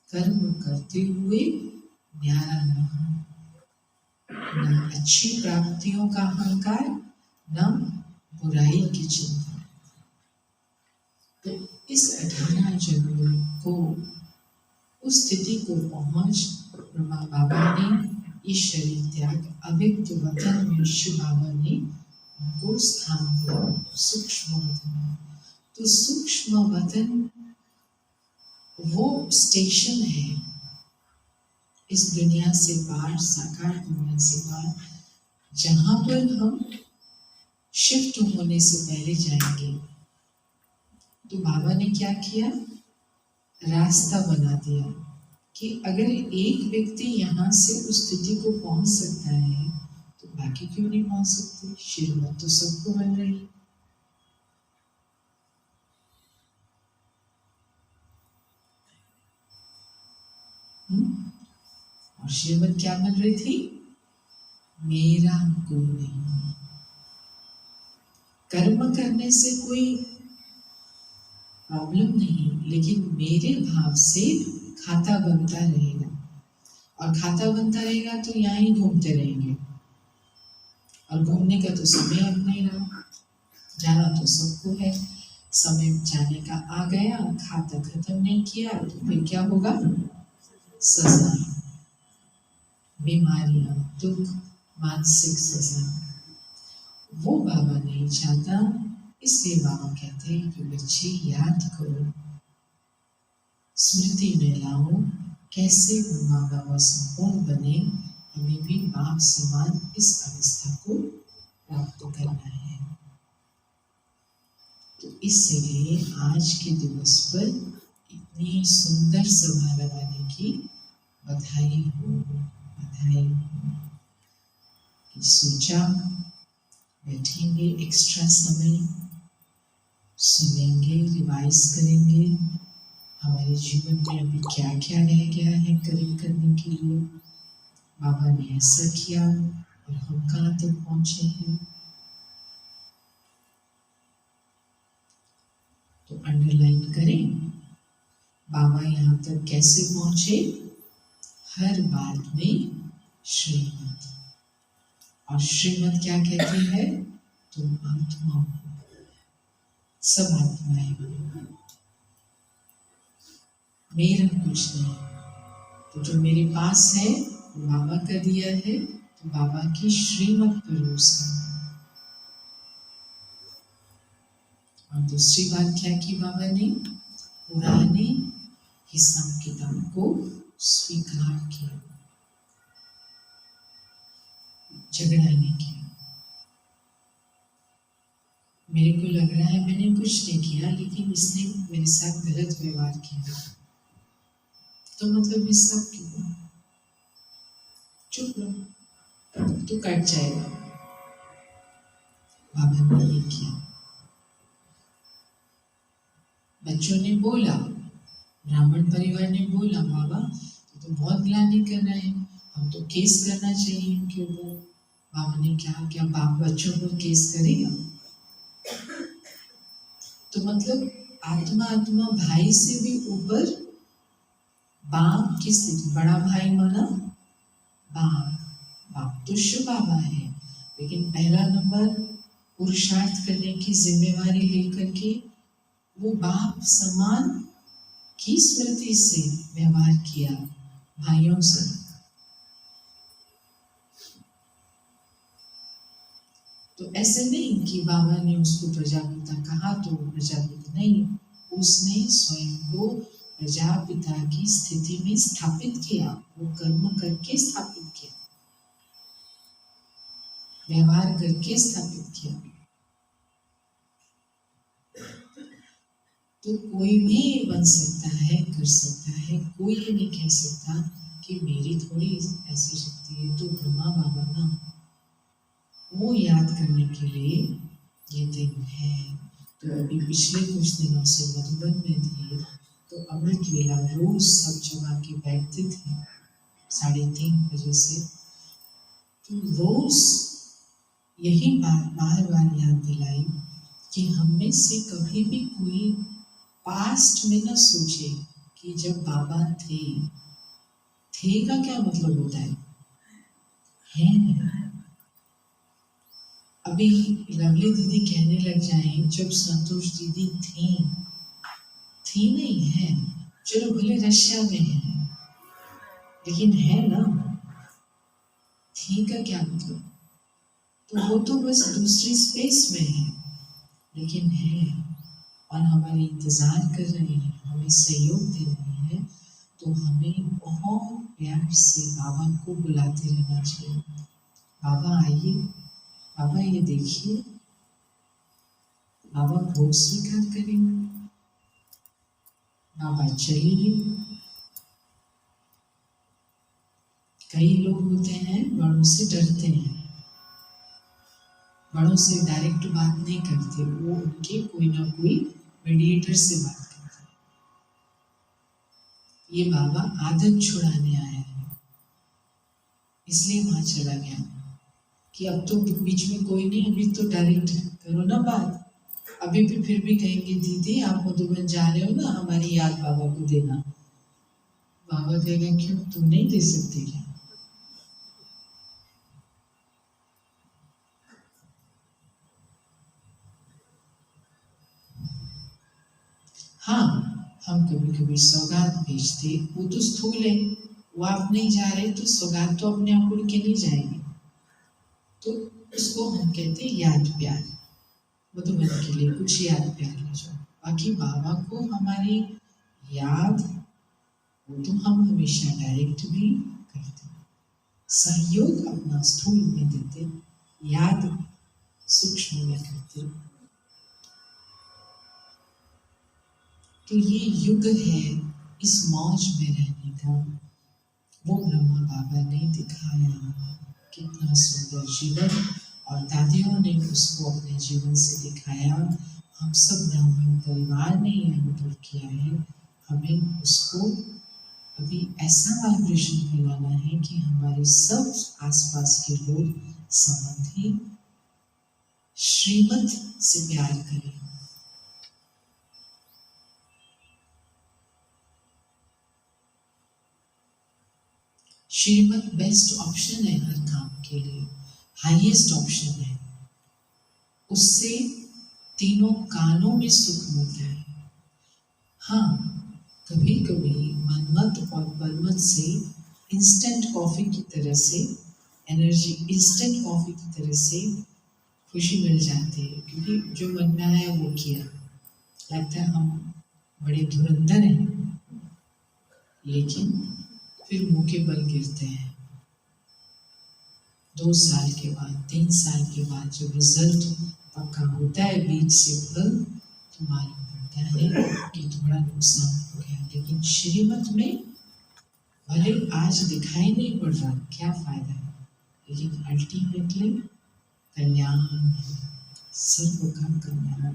कर्म करते हुए न्यारा नहीं, न अच्छी प्राप्तियों का अहंकार, न बुराई की चिंता। तो इस 18 जनवरी को उस स्थिति को पहुंच ब्रह्मा बाबा ने इस शरीर त्याग, अव्यक्त वतन में शिव बाबा ने उनको स्थान दिया, सूक्ष्म वतन। तो सूक्ष्म वतन वो स्टेशन है इस दुनिया से पार, साकार दुनिया से पार, जहां पर हम शिफ्ट होने से पहले जाएंगे। तो बाबा ने क्या किया, रास्ता बना दिया कि अगर एक व्यक्ति यहाँ से उस स्थिति को पहुंच सकता है, तो बाकी क्यों नहीं पहुंच सकते। श्रीमत तो सबको मिल रही है। और श्रीमत क्या मिल रही थी, मेरा को नहीं। कर्म करने से कोई प्रॉब्लम नहीं, लेकिन मेरे भाव से खाता बनता रहेगा, और खाता बनता रहेगा तो यहाँ ही घूमते रहेंगे, और घूमने का तो समय अब नहीं रहा, जाना तो सबको है। समय जाने का आ गया, खाता खत्म नहीं किया, तो फिर क्या होगा, सजा, बीमारियां, दुख, मानसिक सजा। वो बाबा नहीं चाहता, इसलिए बाबा कहते हैं कि बच्चे याद करो, स्मृति में लाओ, कैसे ब्रह्मा बाबा संपूर्ण बने, हमें भी बाप समान इस अवस्था को प्राप्त करना है। तो इसलिए आज के दिवस पर इतनी सुंदर सभा लगाने की बधाई हो, बधाई हो। कि सोचा बैठेंगे, एक्स्ट्रा समय सुनेंगे, रिवाइज करेंगे, हमारे जीवन में अभी क्या क्या रह गया है करीब करने के लिए, बाबा ने ऐसा किया और हम कहाँ तक पहुंचे हैं। तो अंडरलाइन करें, बाबा यहाँ तक कैसे पहुंचे, हर बात में श्रीमत। और श्रीमत क्या कहती है, तुम आत्मा हो, सब आत्माएं हो, मेरा कुछ नहीं। तो जो मेरे पास है वो बाबा का दिया है, तो बाबा की श्रीमत पर यूज करना। और दूसरी बात क्या की बाबा ने, पुराने हिसाब किताब को स्वीकार किया, झगड़ा नहीं किया। मेरे को लग रहा है मैंने कुछ नहीं किया, लेकिन इसने मेरे साथ गलत व्यवहार किया, तो मतलब इस सब क्यों? चुप रहो, तो कट जाएगा। बाबा ने ये किया। बच्चों ने बोला, ब्राह्मण परिवार ने बोला, बाबा तो बहुत ग्लानि कर रहे हैं, हम तो केस करना चाहिए इनके ऊपर। बाबा ने क्या क्या बाप बच्चों पर केस करेगा? तो मतलब आत्मा आत्मा भाई से भी ऊपर बाप की स्थिति। बड़ा भाई माना बाप, बाप तो शिव बाबा है, लेकिन पहला नंबर पुरुषार्थ करने की जिम्मेवारी लेकर के वो बाप समान की स्मृति से व्यवहार किया भाइयों से। तो ऐसे नहीं कि बाबा ने उसको प्रजापिता कहा तो प्रजापिता नहीं, उसने स्वयं को प्रजापिता की स्थिति में स्थापित किया, वो कर्म करके स्थापित किया, व्यवहार करके स्थापित किया। तो कोई भी बन सकता है, कर सकता है, कोई ये नहीं कह सकता कि मेरी थोड़ी ऐसी शक्ति है। तो ब्रह्मा बाबा ना, वो याद करने के लिए ये दिन है। तो अभी पिछले कुछ दिनों से मधुबन में थे, तो अमृत वेला रोज सब जमा के बैठते थे 3:30 बजे से। तो रोज यही बात बार बार याद दिलाई कि हम में से कभी भी कोई पास्ट में न सोचे कि जब बाबा थे का क्या मतलब होता है नहीं। अभी लवली दीदी कहने लग जाए जब संतोष दीदी थी नहीं है, चलो भले रशिया में है, लेकिन है ना, थी का क्या मतलब? तो वो तो बस दूसरी स्पेस में है, लेकिन है और हमारे इंतजार कर रहे हैं, हमें सहयोग दे रहे हैं। तो हमें बहुत प्यार से बाबा को बुलाते रहना चाहिए। बाबा आइए, बाबा ये देखिए, बाबा भोग स्वीकार करेंगे, बाबा चलिए। कई लोग होते हैं बड़ों से डरते हैं, बड़ों से डायरेक्ट बात नहीं करते, वो उनके कोई ना कोई मीडिएटर से बात करते हैं। ये बाबा आदत छुड़ाने आया है, इसलिए वहां चला गया कि अब तो बीच में कोई नहीं, अभी तो डायरेक्ट करो ना बात। अभी भी फिर भी कहेंगे दीदी आप मधुबन जा रहे हो ना, हमारी याद बाबा को देना। बाबा कहेगा क्यों, तुम नहीं दे सकते क्या? हाँ, हम कभी कभी सौगात भेजते, वो तो स्थूल है, वो आप नहीं जा रहे तो सौगात तो अपने आप उड़ के नहीं जाएगी, तो उसको हम कहते हैं याद प्यार। मधुबन के लिए कुछ याद प्यार ले जाओ। बाकी बाबा को हमारी याद वो तो हम हमेशा डायरेक्ट भी करते, सहयोग अपना स्थूल में देते, याद सूक्ष्म में करते। तो ये युग है इस मौज में रहने का। वो ब्रह्मा बाबा ने दिखाया कितना सुंदर जीवन, और दादियों ने उसको अपने जीवन से दिखाया। हम सब ब्राह्मण परिवार ने ये अनुभव किया है। हमें उसको अभी ऐसा वाइब्रेशन फैलाना है कि हमारे सब आसपास के लोग संबंधी श्रीमत से प्यार करें। श्रीमत बेस्ट ऑप्शन है हर काम के लिए, हाईएस्ट ऑप्शन है। उससे तीनों कानों में सुख मिलता है। हाँ, कभी कभी मनमत और परमत से इंस्टेंट कॉफी की तरह से एनर्जी, इंस्टेंट कॉफी की तरह से खुशी मिल जाती है, क्योंकि जो मन में आया वो किया। लगता है हम बड़े धुरंधर हैं, लेकिन फिर मुंह के बल गिरते हैं। 2 साल के बाद, 3 साल के बाद जब रिजल्ट पक्का होता है, बीज से फल, तो मालूम पड़ता है कि थोड़ा नुकसान हो गया। लेकिन श्रीमत में भले आज दिखाई नहीं पड़ रहा, क्या फायदा है, लेकिन अल्टीमेटली कल्याण, सर्व का कल्याण।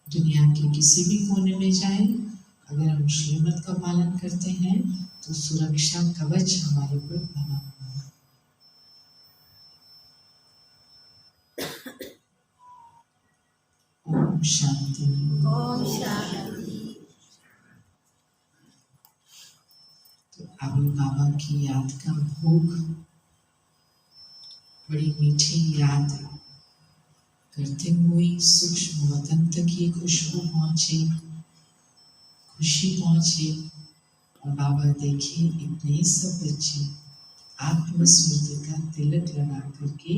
दुनिया के किसी भी कोने में जाए, अगर हम श्रीमत का पालन करते हैं तो सुरक्षा कवच हमारे ऊपर बना हुआ है। ओम शांति। ओम शांति। तो अभी बाबा की याद का भोग, बड़ी मीठी याद करते हुए सूक्ष्म वतन तक ये खुशबू पहुंचे, खुशी पहुंचे। और बाबा देखिए इतने सब बच्चे आत्मस्मृति का तिलक लगा करके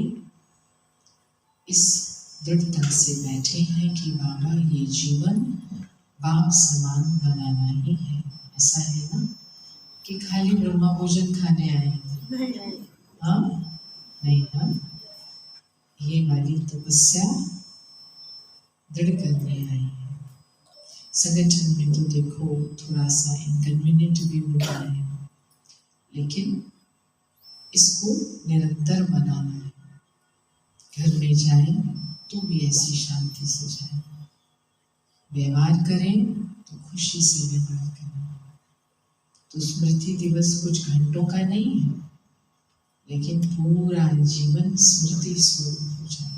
इस दृढ़ता से बैठे हैं कि बाबा ये जीवन बाप समान बनाना ही है। ऐसा है ना कि खाली ब्रह्मा भोजन खाने आए हैं? हाँ नहीं ना, ये वाली तपस्या दृढ़ करने आई है। संगठन में तो देखो थोड़ा सा इनकन्वीनियंट भी होता है, लेकिन इसको निरंतर बनाना है। घर में जाएं तो भी ऐसी शांति से जाएं, व्यवहार करें तो खुशी से व्यवहार करें। तो स्मृति दिवस कुछ घंटों का नहीं है, लेकिन पूरा जीवन स्मृति स्वरूप हो जाए।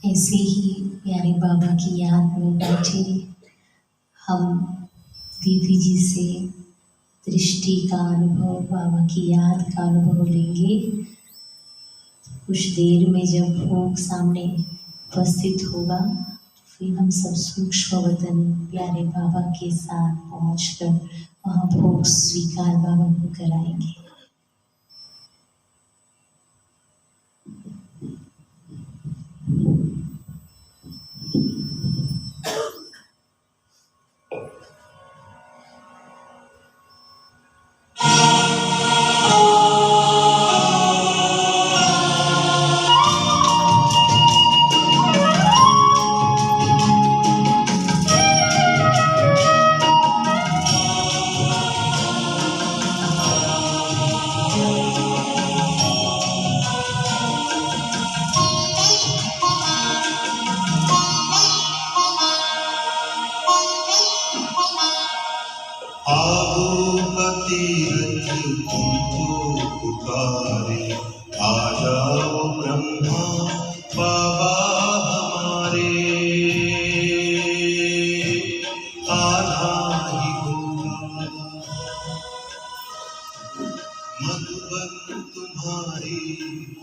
ऐसे ही प्यारे बाबा की याद में बैठे हम दीदी जी से दृष्टि का अनुभव, बाबा की याद का अनुभव लेंगे। कुछ देर में जब भोग सामने उपस्थित होगा, फिर हम सब सूक्ष्म वतन प्यारे बाबा के साथ पहुंचकर वहाँ भोग स्वीकार बाबा को कराएंगे। आबू का तीरथ तुमको पुकारे, आ जाओ ब्रह्मा बाबा हमारे, आना ही होगा। मधुबन तुम्हारी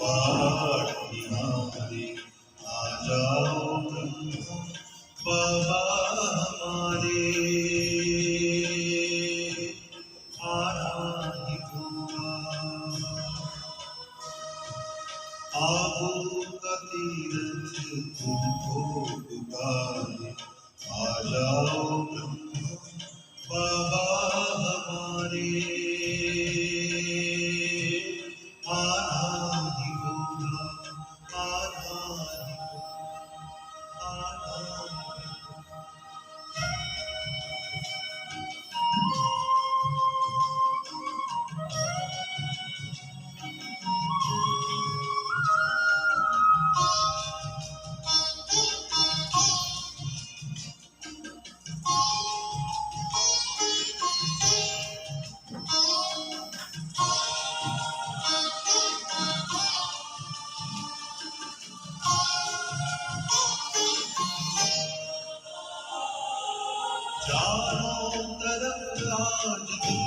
बाट निहारे, आ जाओ ब्रह्मा बाबा हमारे, आबू का तीरथ तुमको पुकारे, आ जाओ ब्रह्मा बाबा हमारे, आना ही होगा, आना ही होगा, आना ही होगा। आज भी